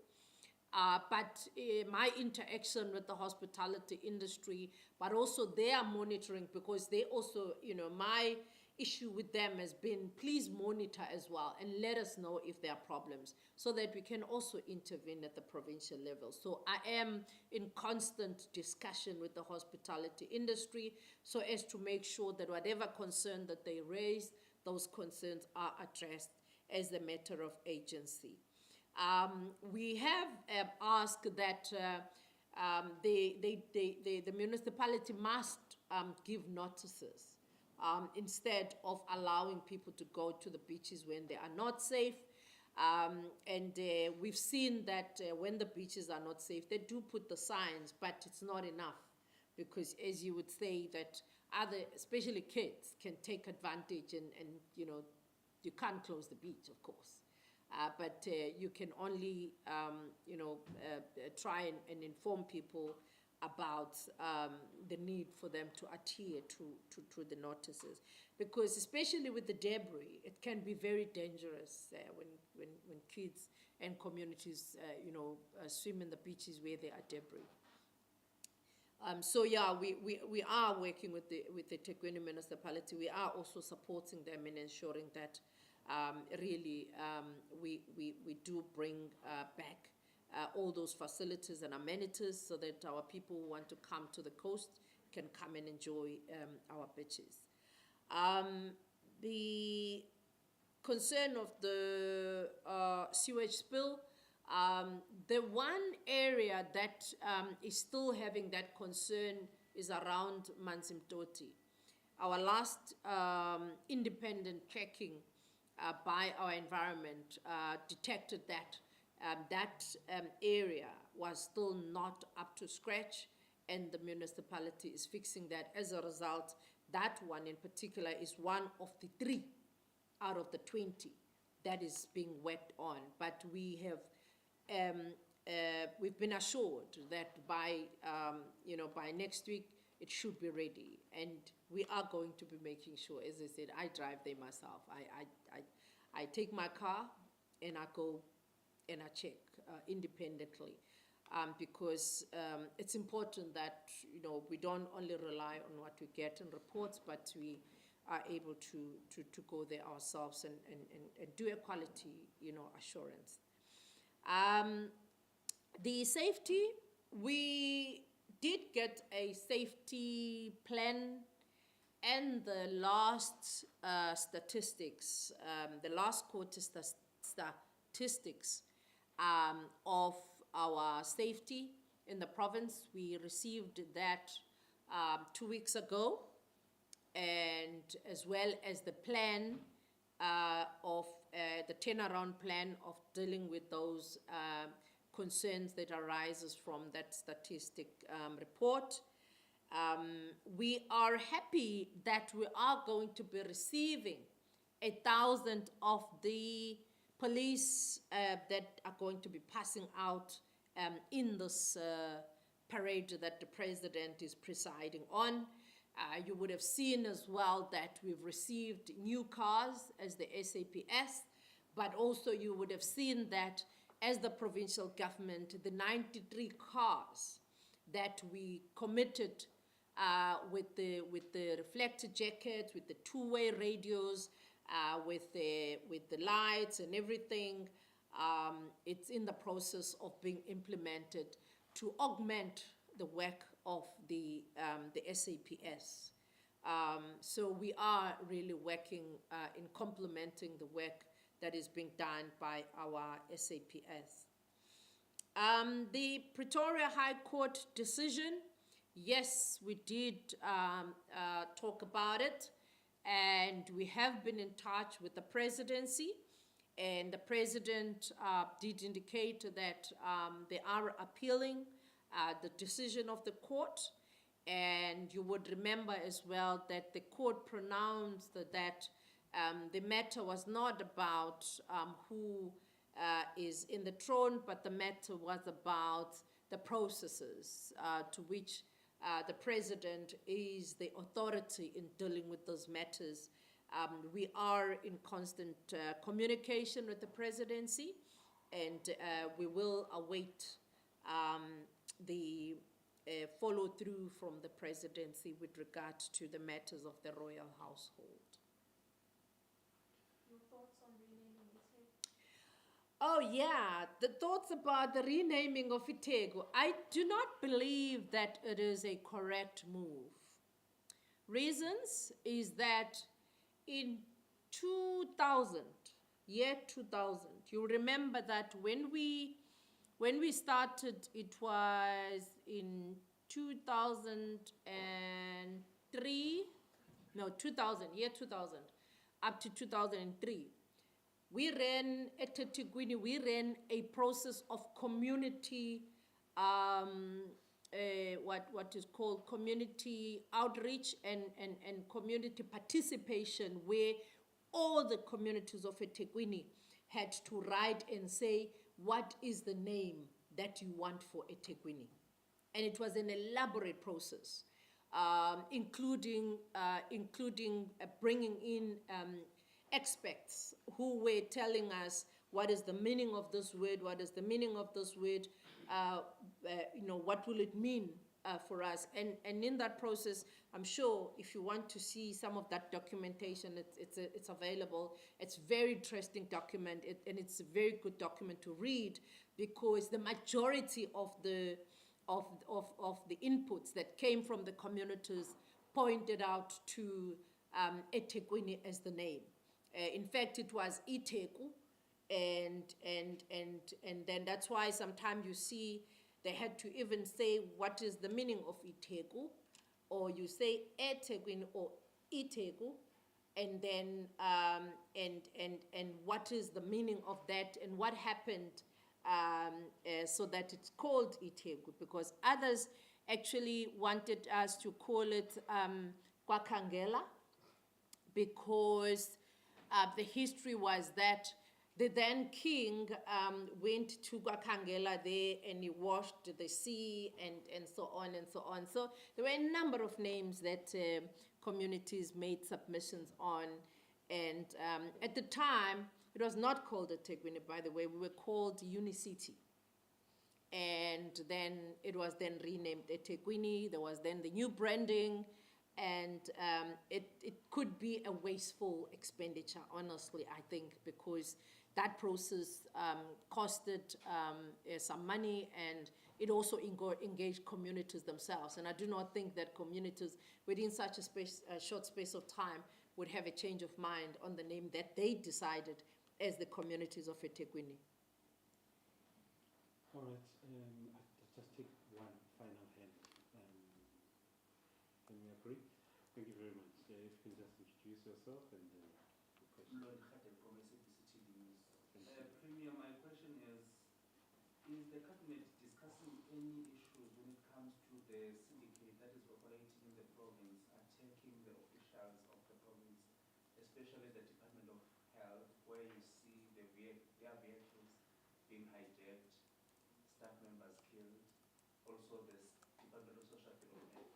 but my interaction with the hospitality industry, but also their monitoring, because they also, my issue with them has been, please monitor as well and let us know if there are problems so that we can also intervene at the provincial level. So I am in constant discussion with the hospitality industry so as to make sure that whatever concern that they raise, those concerns are addressed as a matter of agency. We have asked that the municipality must give notices instead of allowing people to go to the beaches when they are not safe. And we've seen that when the beaches are not safe, they do put the signs, but it's not enough, because as you would say, that especially kids, can take advantage, and you can't close the beach, of course. But you can only, try and inform people about the need for them to adhere to the notices. Because especially with the debris, it can be very dangerous when kids and communities, swim in the beaches where there are debris. So yeah, we are working with the Tekwini municipality. We are also supporting them in ensuring that really we do bring back all those facilities and amenities so that our people who want to come to the coast can come and enjoy our beaches. The concern of the sewage spill, the one area that is still having that concern is around Manzimtoti. Our last independent checking by our environment detected that that area was still not up to scratch, and the municipality is fixing that. As a result, that one in particular is one of the 3 out of the 20 that is being worked on. But we have we've been assured that by by next week it should be ready, and we are going to be making sure. As I said, I drive there myself. I take my car and I go and I check independently, because it's important that we don't only rely on what we get in reports, but we are able to go there ourselves and do a quality assurance. The safety, we did get a safety plan, and the last statistics, the last quarter statistics of our safety in the province, we received that 2 weeks ago, and as well as the plan of the turnaround plan of dealing with those concerns that arises from that statistic report. We are happy that we are going to be receiving 1,000 of the police that are going to be passing out in this parade that the president is presiding on. You would have seen as well that we've received new cars as the SAPS, but also you would have seen that as the provincial government, the 93 cars that we committed with the reflector jackets, with the two-way radios, with the lights and everything, it's in the process of being implemented to augment the work of the SAPS. So we are really working in complementing the work that is being done by our SAPS. The Pretoria High Court decision, yes, we did talk about it, and we have been in touch with the presidency, and the president did indicate that they are appealing the decision of the court. And you would remember as well that the court pronounced that The matter was not about who is in the throne, but the matter was about the processes to which the president is the authority in dealing with those matters. We are in constant communication with the presidency, and we will await the follow-through from the presidency with regard to the matters of the royal household. Your thoughts on renaming Itego? Oh yeah, the thoughts about the renaming of Itego. I do not believe that it is a correct move. Reasons is that in 2000, year 2000, you remember that when we started, it was in 2003, no, 2000, year 2000, up to 2003. We ran at Tetigwini, we ran a process of community, what is called community outreach and community participation, where all the communities of eThekwini had to write and say, what is the name that you want for eThekwini? And it was an elaborate process, including bringing in experts who were telling us what is the meaning of this word, what is the meaning of this word, what will it mean for us. And in that process, I'm sure if you want to see some of that documentation, it's available. It's a very interesting document, and it's a very good document to read, because the majority of the inputs that came from the communities pointed out to eThekwini as the name. In fact, it was Iteku, and then that's why sometimes you see they had to even say what is the meaning of Iteku, or you say eThekwini or Iteku, and then and what is the meaning of that, and what happened so that it's called Iteku, because others actually wanted us to call it Kwakhangela, because the history was that the then king went to Kwakhangela there, and he washed the sea and so on and so on. So there were a number of names that communities made submissions on. And at the time, it was not called eThekwini, by the way. We were called Unicity. And then it was then renamed eThekwini. There was then the new branding. And it could be a wasteful expenditure, honestly, I think, because that process costed some money, and it also engaged communities themselves. And I do not think that communities within such a short space of time would have a change of mind on the name that they decided as the communities of eThekwini. All right, I'll just take one final hand. Can we agree? Thank you very much. If you can just introduce yourself and the question. Lord Khatem from SABC News. Premier, my question is the cabinet discussing any issues when it comes to the syndicate that is operating in the province, attacking the officials of the province, especially the Department of Health, where you see their vehicles being hijacked, staff members killed, also the Department of Social Development?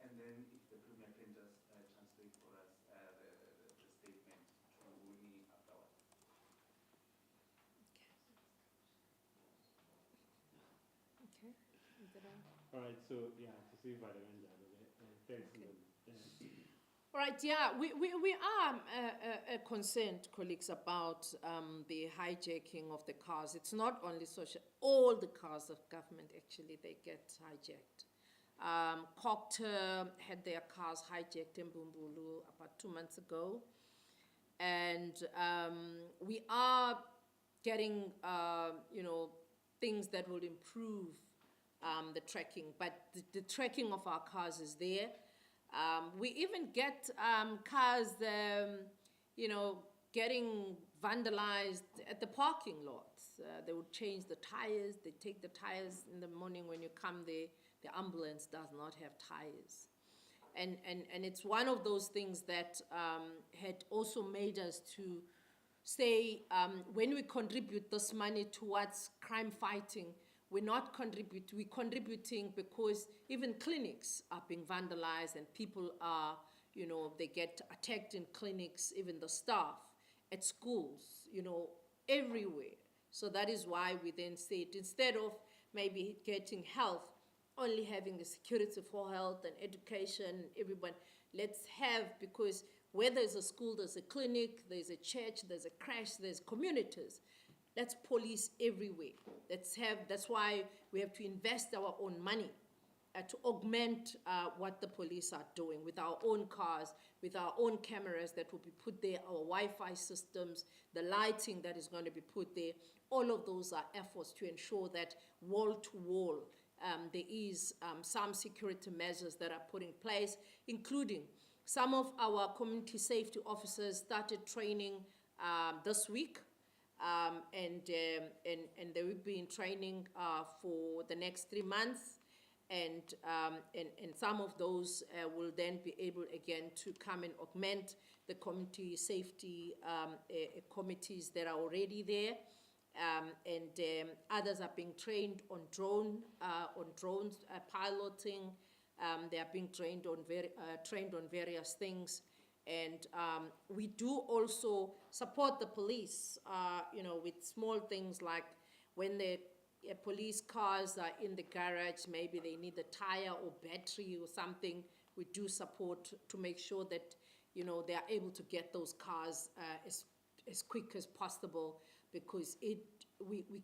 And then if the Premier can just translate for us the statement to Wuni afterwards. Okay. All right, so yeah, to see by the thanks. Okay. All right, yeah, we are concerned, colleagues, about the hijacking of the cars. It's not only social, all the cars of government, actually, they get hijacked. Cocter had their cars hijacked in Bumbulu about 2 months ago. And we are getting, things that will improve the tracking. But the tracking of our cars is there. We even get cars, getting vandalized at the parking lots. They would change the tires. They take the tires in the morning when you come there. The ambulance does not have tires. And it's one of those things that had also made us to say, when we contribute this money towards crime fighting, we're contributing because even clinics are being vandalized and people are, they get attacked in clinics, even the staff, at schools, everywhere. So that is why we then said, instead of maybe getting health, only having the security for health and education, everyone, let's have, because where there's a school, there's a clinic, there's a church, there's a crash, there's communities. Let's police everywhere. That's why we have to invest our own money to augment what the police are doing with our own cars, with our own cameras that will be put there, our Wi-Fi systems, the lighting that is going to be put there. All of those are efforts to ensure that wall to wall there is some security measures that are put in place, including some of our community safety officers started training this week. And they will be in training for the next 3 months, and some of those will then be able again to come and augment the community safety committees that are already there, and others are being trained on drones piloting. They are being trained on various things. And we do also support the police, with small things like when the police cars are in the garage, maybe they need a tire or battery or something. We do support to make sure that, they are able to get those cars as quick as possible, because we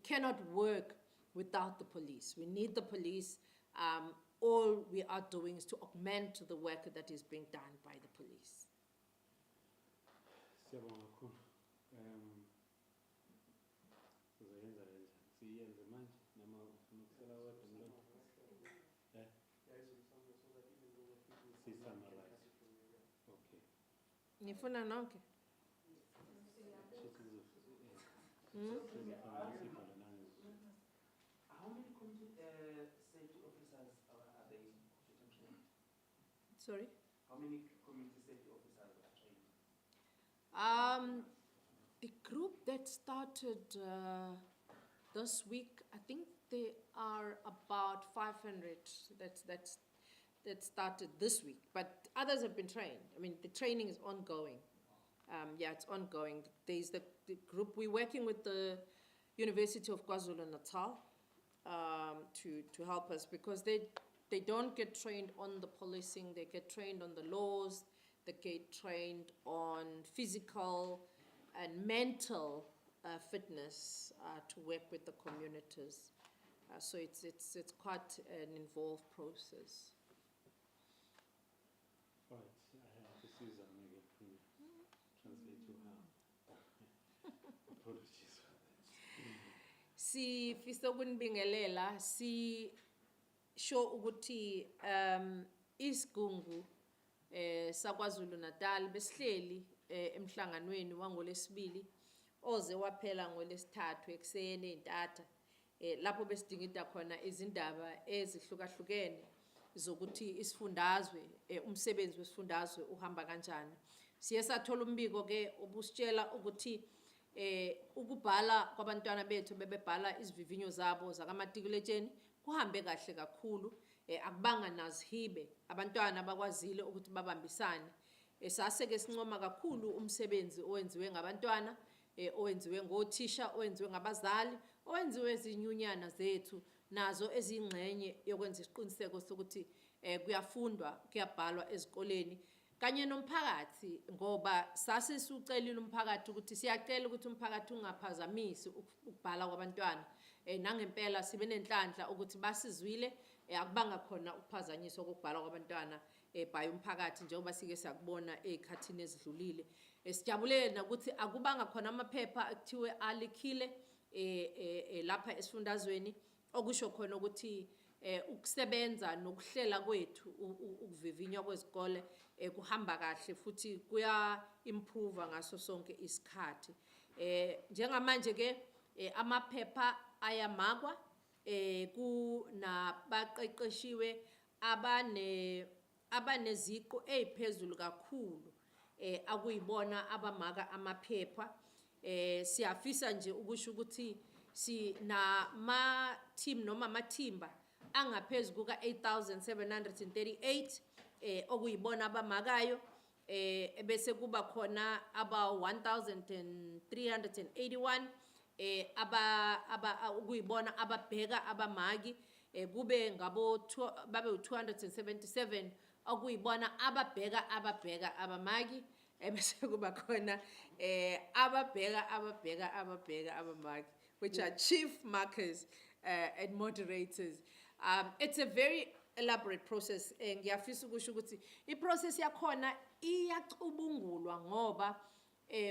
cannot work without the police. We need the police. All we are doing is to augment the work that is being done by the police. Siyabonga kakhulu. Uzoyenza kanjani? Siyenze manje noma ufuna ukusela wedwa mlo? Si-summarize. Okay. Nifuna nonke? How many community safety officers are there? Sorry? How many community safety officers are trained? The group that started this week, I think they are about 500 that started this week, but others have been trained. I mean, the training is ongoing. It's ongoing. There's the group, we're working with the University of KwaZulu-Natal to help us, because they don't get trained on the policing, they get trained on the laws, they get trained on physical and mental fitness to work with the communities. So it's quite an involved process. Right, this is maybe translate to her. Apologies for that. Sifisa ukunibingelela, sisho ukuthi isigungu saKwaZulu Natal besihleli emhlanganweni wangoLwesibili oze waphela ngoLwesithathu ekuseni eNtata, lapho besidingida khona izindaba ezihlukahlukene zokuthi isifundazwe, umsebenzi wesifundazwe uhamba kanjani. Siye sathola umbiko ke obusitshela ukuthi ukubhala kwabantwana bethu bebebhala izivivinyo zabo zakamatikuletsheni kuhambe kahle kakhulu, akubanga nazihibe, abantwana bakwazile ukuthi babambisane. Sase ke sincoma kakhulu umsebenzi owenziwe ngabantwana, owenziwe ngothisha, owenziwe ngabazali, owenziwe izinyunyana zethu nazo ezingxenye yokwenza isiqiniseko sokuthi kuyafundwa, kuyabhalwa ezikoleni kanye nomphakathi, ngoba sase siucelile umphakathi ukuthi siyacela ukuthi umphakathi ungaphazamisi ukubhala kwabantwana, nangempela sibe nenhlanhla ukuthi basizwile, akubanga khona ukuphazanyiswa kokubhala kwabantwana by umphakathi njengoba sike sakubona ezikhathini ezidlulile. Sijabulele ukuthi akubanga khona amaphepha ekuthiwe alikhile lapha esifundazweni, okusho khona ukuthi ukusebenza nokuhlela kwethu ukuvivinywa kwezikole kuhamba kahle futhi kuya improve ngaso sonke isikhathi. Njengamanje ke amaphepha ayamakwa, kunabaqeqeshiwe abaneziqu eziphezulu kakhulu akuyibona abamaka amaphepha. Siyafisa nje ukusho ukuthi sinama team noma amathimba angaphezulu kuka 8,738 okuyibona abamakayo, bese kuba khona aba 1,381 okuyibona ababheka abamaki, kube ngabo babe 277 okuyibona ababheka abamaki, bese kuba khona ababheka abamaki, which are chief markers and moderators. It's a very elaborate process. Ngiyafisa ukusho ukuthi i-process yakhona iyacubungulwa ngoba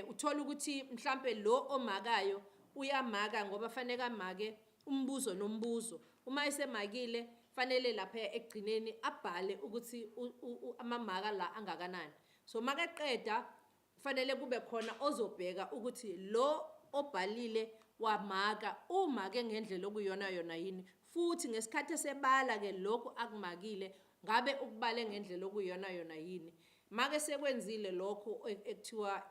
uthola ukuthi mhlambe lo omakayo uyamaka ngoba fanele amake umbuzo nombuzo. Uma esemakile fanele lapha egcineni abhale ukuthi amamaka la angakanani. So makaqeda fanele kube khona ozobheka ukuthi lo obhalile wamaka umake ngendlela okuyona yona yini, futhi ngesikhathi esebala ke lokho akumakile ngabe ukubale ngendlela okuyona yona yini. Make sekwenzile lokho ekuthiwa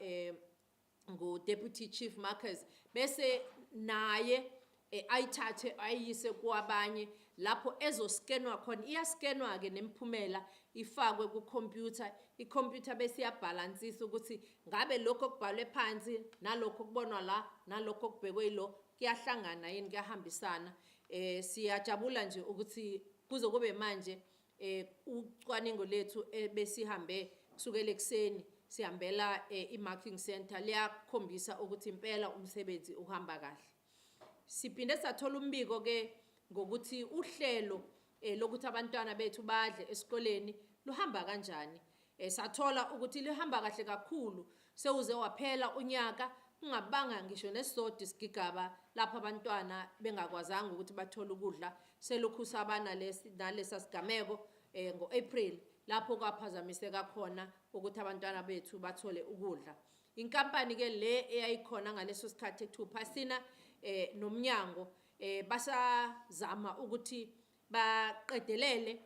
ngo deputy chief markers, bese naye ayithathe ayise kwabanye lapho ezoskenwa khona. Iyaskenwa ke nemphumela ifakwe ku computer, i-computer bese iyabhalansisa ukuthi ngabe lokho okubhalwe phansi nalokho kubonwa la nalokho kubhekwe lo kuyahlangana yini, kuyahambisana. Siyajabula nje ukuthi kuze kube manje ucwaningo lethu besihambe kusukela ekseni sihambela i-marking center liyakhombisa ukuthi impela umsebenzi uhamba kahle. Siphinde sathola umbiko ke ngokuthi uhlelo lokuthi abantwana bethu badle esikoleni luhamba kanjani. Sathola ukuthi lihamba kahle kakhulu, sewuze waphela unyaka ungabanga ngisho nesisodwa isigigaba lapha abantwana bengakwazanga ukuthi bathole ukudla. Selokhu sabana nalesa sigameko ngo-April lapho kwaphazamiseka khona ukuthi abantwana bethu bathole ukudla. Inkampani ke le eyayikhona ngaleso sikhathi ekuthiwa Phasina nomnyango basazama ukuthi baqedelele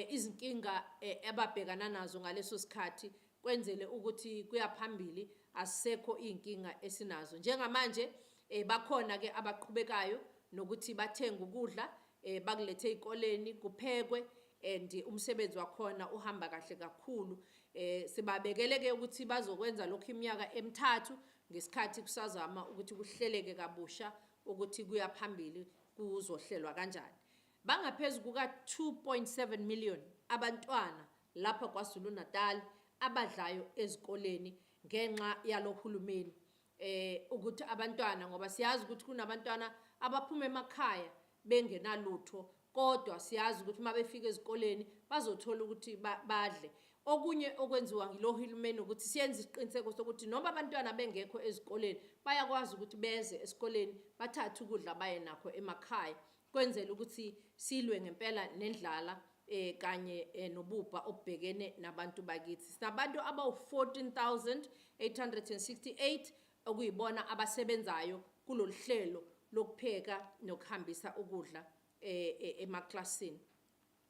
izinkinga ababhekana nazo ngaleso sikhathi, kwenzele ukuthi kuyaphambili asisekho inkinga esinazo. Njengamanje bakhona ke abaqhubekayo nokuthi bathenga ukudla bakulethe ezikoleni kuphekwe, and umsebenzi wakhona uhamba kahle kakhulu. Sibabekele ke ukuthi bazokwenza lokho iminyaka emithathu ngesikhathi kusazama ukuthi kuhleleke kabusha ukuthi kuyaphambili kuzohlelwa kanjani. Bangaphezulu kuka 2.7 million abantwana lapha kwaZulu Natal abadlayo ezikoleni ngenxa yalohulumeni. Ukuthi abantwana, ngoba siyazi ukuthi kunabantwana abaphuma emakhaya bengenalutho, kodwa siyazi ukuthi mabefika ezikoleni bazothola ukuthi badle. Okunye okwenziwa ngilohulumeni ukuthi siyenze isiqiniseko sokuthi noma abantwana bengekho ezikoleni bayakwazi ukuthi beze esikoleni bathathe ukudla baye nakho emakhaya, kwenzela ukuthi silwe ngempela nendlala kanye nobubha obhekene nabantu bakithi. Sinabantu aba-14,868 okuyibona abasebenzayo kulolu hlelo lokupheka nokuhambisa ukudla emaklasini.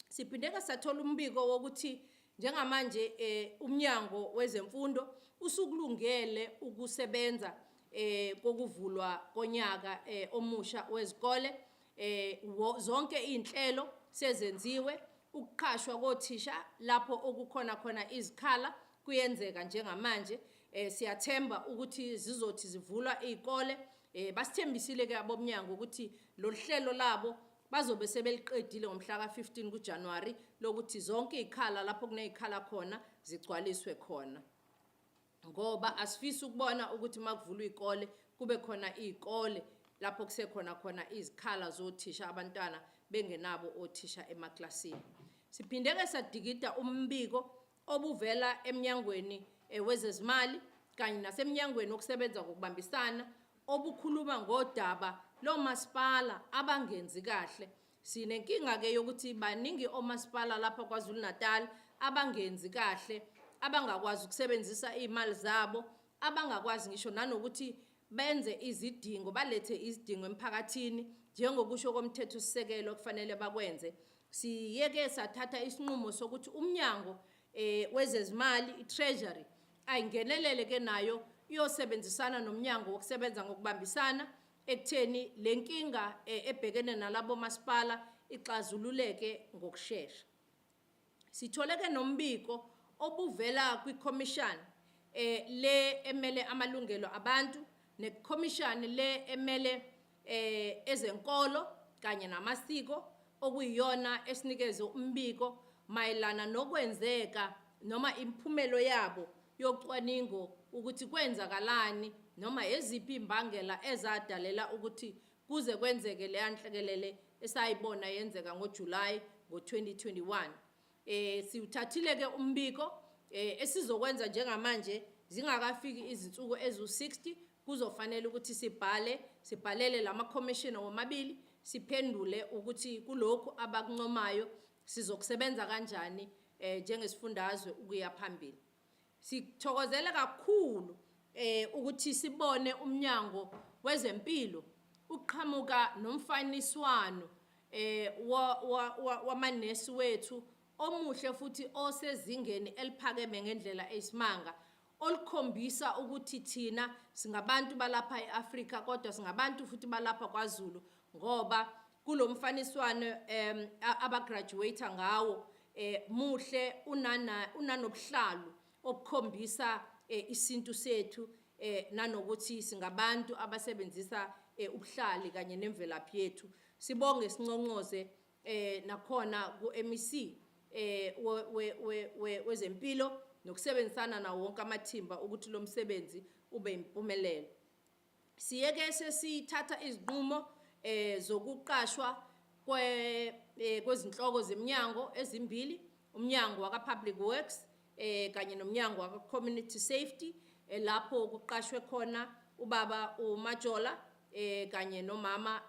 Siphindeka sathola umbiko wokuthi njengamanje umnyango wezemfundo usukulungele ukusebenza kokuvulwa konyaka omusha wezikole. Zonke izinhlelo sezenziwe, ukuqhashwa kothisha lapho okukhona khona izikhala kuyenzeka njengamanje. Siyathemba ukuthi zizothi zivulwa izikole. Basithembisile ke abomnyango ukuthi lo hlelo labo bazobe sebeliqedile ngomhla ka-15 kuJanuwari lokuthi zonke izikhala lapho kunezikhala khona zigcwaliswe khona, ngoba asifisi ukubona ukuthi makuvulwa izikole kube khona izikole lapho kusekhona izikhala zothisha abantwana bengenabo othisha emaklasini. Siphinde ke sadikida umbiko obuvela emnyangweni wezezimali kanye nasemnyangweni okusebenza ngokubambisana obukhuluma ngodaba lo masipala abangenzi kahle. Sinenkinga ke yokuthi baningi omasipala lapha kwaZulu Natal abangenzi kahle, abangakwazi ukusebenzisa izimali zabo, abangakwazi ngisho nanokuthi benze izidingo, balethe izidingo emphakathini njengokusho komthetho sisekelo kufanele bakwenze. siyeke sathatha isinqumo sokuthi umnyango wezezimali i-treasury ayingenelele ke nayo iyosebenzisana nomnyango wokusebenza ngokubambisana ekutheni lenkinga ebhekene nalabo masipala ixazululeke ngokusheshsha. Sithole ke nombiko obuvela kwi-commission le emele amalungelo abantu ne-commission le emele ezenkolo kanye namasiko okuyiyona esinikeze umbiko mayelana nokwenzeka noma imphumelo yabo yocwaningo ukuthi kwenzakalani noma eziphi imbangela ezadalela ukuthi kuze kwenzeke le yanhlekelele esayibona yenzeka ngoJuly ngo-2021. Siwuthathile ke umbiko esizokwenza njengamanje zingakafiki izinsuku ezu-60 kuzofanele ukuthi sibhalele lama commissioner womabili siphendule ukuthi kulokhu abakuncomayo sizokusebenza kanjani njengesifundazwe ukuya phambili. Sithokozele kakhulu ukuthi sibone umnyango wezempilo uqhamuka nomfaniswano wamanesi wethu omuhle futhi osezingeni eliphakeme ngendlela eyisimanga olikhombisa ukuthi thina singabantu balapha eAfrika kodwa singabantu futhi balapha kwaZulu ngoba kulomfaniswano abagraduate ngawo muhle unanobuhlalu obukhombisa isintu sethu nanokuthi singabantu abasebenzisa ubuhlali kanye nemvelaphi yethu. Sibonge sinconcoze nakhona ku-MEC wezempilo nokusebenzisana nawo wonke amathimba ukuthi lo msebenzi ube impumelelo. Siyeke sesithatha izinqumo zokuqashwa kwezinhloko zeminyango ezimbili, umnyango waka-Public Works kanye nomnyango waka-Community Safety lapho kuqashwe khona ubaba uMajola kanye nomama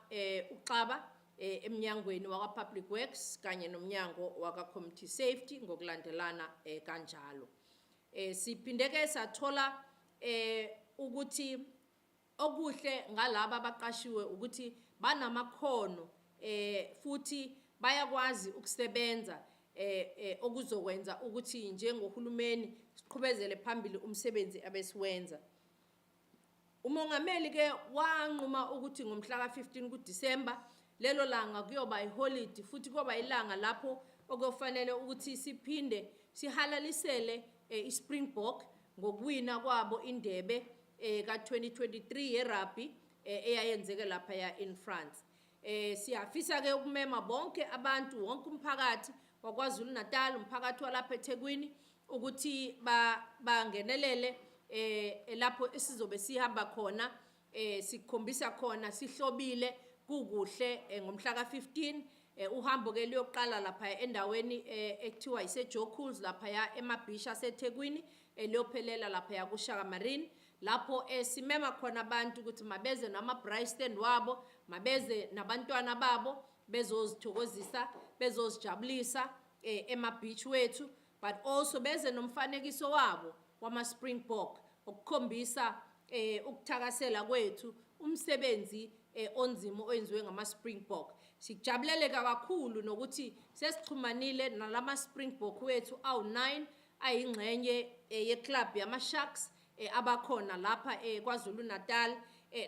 uXaba emnyangweni waka-Public Works kanye nomnyango waka-Community Safety ngokulandelana kanjalo. Siphindeke sathola ukuthi okuhle ngalabo abaqashiwe ukuthi banamakhono futhi bayakwazi ukusebenza okuzokwenza ukuthi njengohulumeni siqhubezele phambili umsebenzi abesiwenza. Umongameli ke wanquma ukuthi ngomhla ka-15 kuDisemba lelo langa kuyoba iholiday futhi kuyoba ilanga lapho okufanele ukuthi siphinde sihalalisele iSpringbok ngokuwina kwabo indebe ka-2023 yerugby eyayenzeke lapha ya in France. Siyafisa ke ukumema bonke abantu wonke umphakathi waKwaZulu Natal umphakathi walapha eThekwini ukuthi bangenelele lapho esizobe sihamba khona sikhombisa khona sihlobile kukuhle ngomhla ka-15 uhambo ke liyoqala lapha endaweni ekuthiwa iseJokuls lapha ya eMabhisha aseThekwini liyophelela lapha ya kuShaka Marine lapho simema khona abantu ukuthi mabeze nama-braai stand wabo mabeze nabantwana babo bezozithokozisa bezozijabulisa ema-beach wethu but also beze nomfanekiso wabo wama-Springbok ukukhombisa ukuthakasela kwethu umsebenzi onzima oyenziwe ngama-Springbok. Sijabulele kakhulu nokuthi sesixhumanile nalama-Springbok wethu awu-9 ayingxenye yeclub yama-Sharks abakhona lapha kwaZulu Natal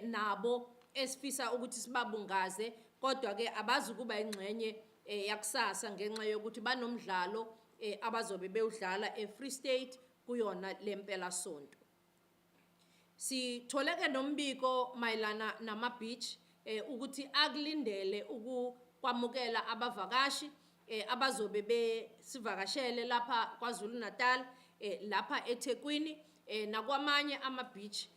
nabo esifisa ukuthi sibabungaze kodwa ke abazi kuba ingxenye yakusasa ngenxa yokuthi banomdlalo abazobe bewudlala eFree State kuyona lempela sonto. Sitholeke nombiko mayelana nama-beach ukuthi akulindele ukwamukela abavakashi abazobe besivakashele lapha kwaZulu Natal lapha eThekwini nakwamanye ama-beach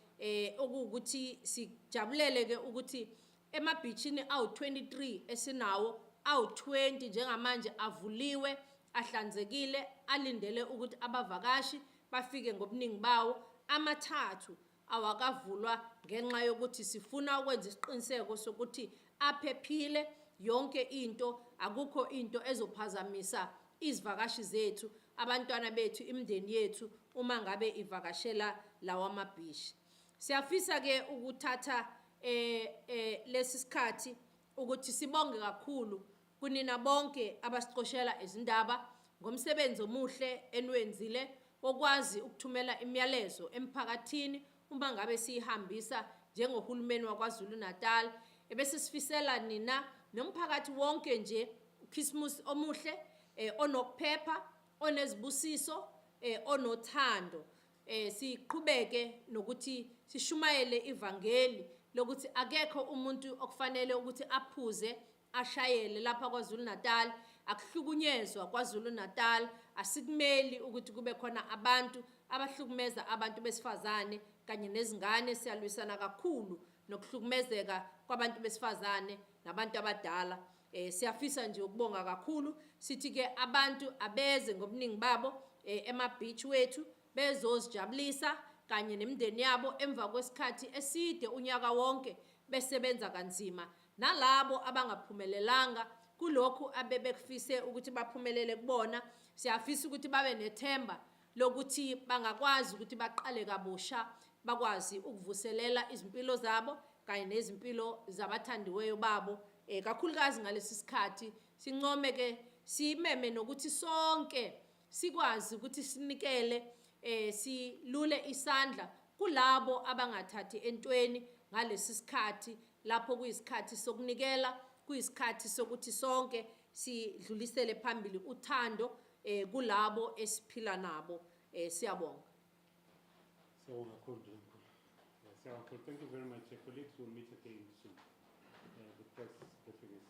okuwukuthi sijabulele ke ukuthi ema-beachini awu-23 esinawo awu-20 njengamanje avuliwe ahlanzekile alindele ukuthi abavakashi bafike ngobuningi bawo. Amathathu awakavulwa ngenxa yokuthi sifuna ukwenza isiqiniseko sokuthi aphephile yonke into akukho into ezophazamisa izivakashi zethu abantwana bethu imindeni yethu uma ngabe ivakashela lawa mabhishi. Siyafisa ke ukuthatha lesi sikhathi ukuthi sibonge kakhulu kunina bonke abasiqoshela izindaba ngomsebenzi omuhle enwenzile okwazi ukuthumela imiyalezo emphakathini uma ngabe siyihambisa njengohulumeni waKwaZulu Natal. Ebese sifisela nina nomphakathi wonke nje uChristmas omuhle, onokuphepha, onezibusiso, onothando. Siqhubeke nokuthi sishumayele ivangeli lokuthi akekho umuntu okufanele ukuthi aphuze ashayele lapha kwaZulu Natal, akuhlukunyezwa kwaZulu Natal, asikumeli ukuthi kube khona abantu abahlukumeza abantu besifazane kanye nezingane. Siyalwisana kakhulu nokuhlukumezeka kwabantu besifazane nabantu abadala. Siyafisa nje ukubonga kakhulu, sithi ke abantu abeze ngobuningi babo ema-beach wethu bezozijabulisa kanye nemindeni yabo emva kwesikhathi eside unyaka wonke besebenza kanzima. Nalabo abangaphumelelanga kulokhu abebekufise ukuthi baphumelele kubona, siyafisa ukuthi babe nethemba lokuthi bangakwazi ukuthi baqale kabusha, bakwazi ukuvuselela izimpilo zabo kanye nezimpilo zabathandiweyo babo. Kakhulukazi ngalesi sikhathi sincome ke simeme nokuthi sonke sikwazi ukuthi sinikele, silule isandla kulabo abangathathi entweni ngalesi sikhathi lapho kuyisikhathi sokunikela, kuyisikhathi sokuthi sonke sidlulisele phambili uthando kulabo esiphila nabo. Siyabonga. Thank you very much. Colleagues, will meet again soon. The press briefing is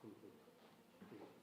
concluded.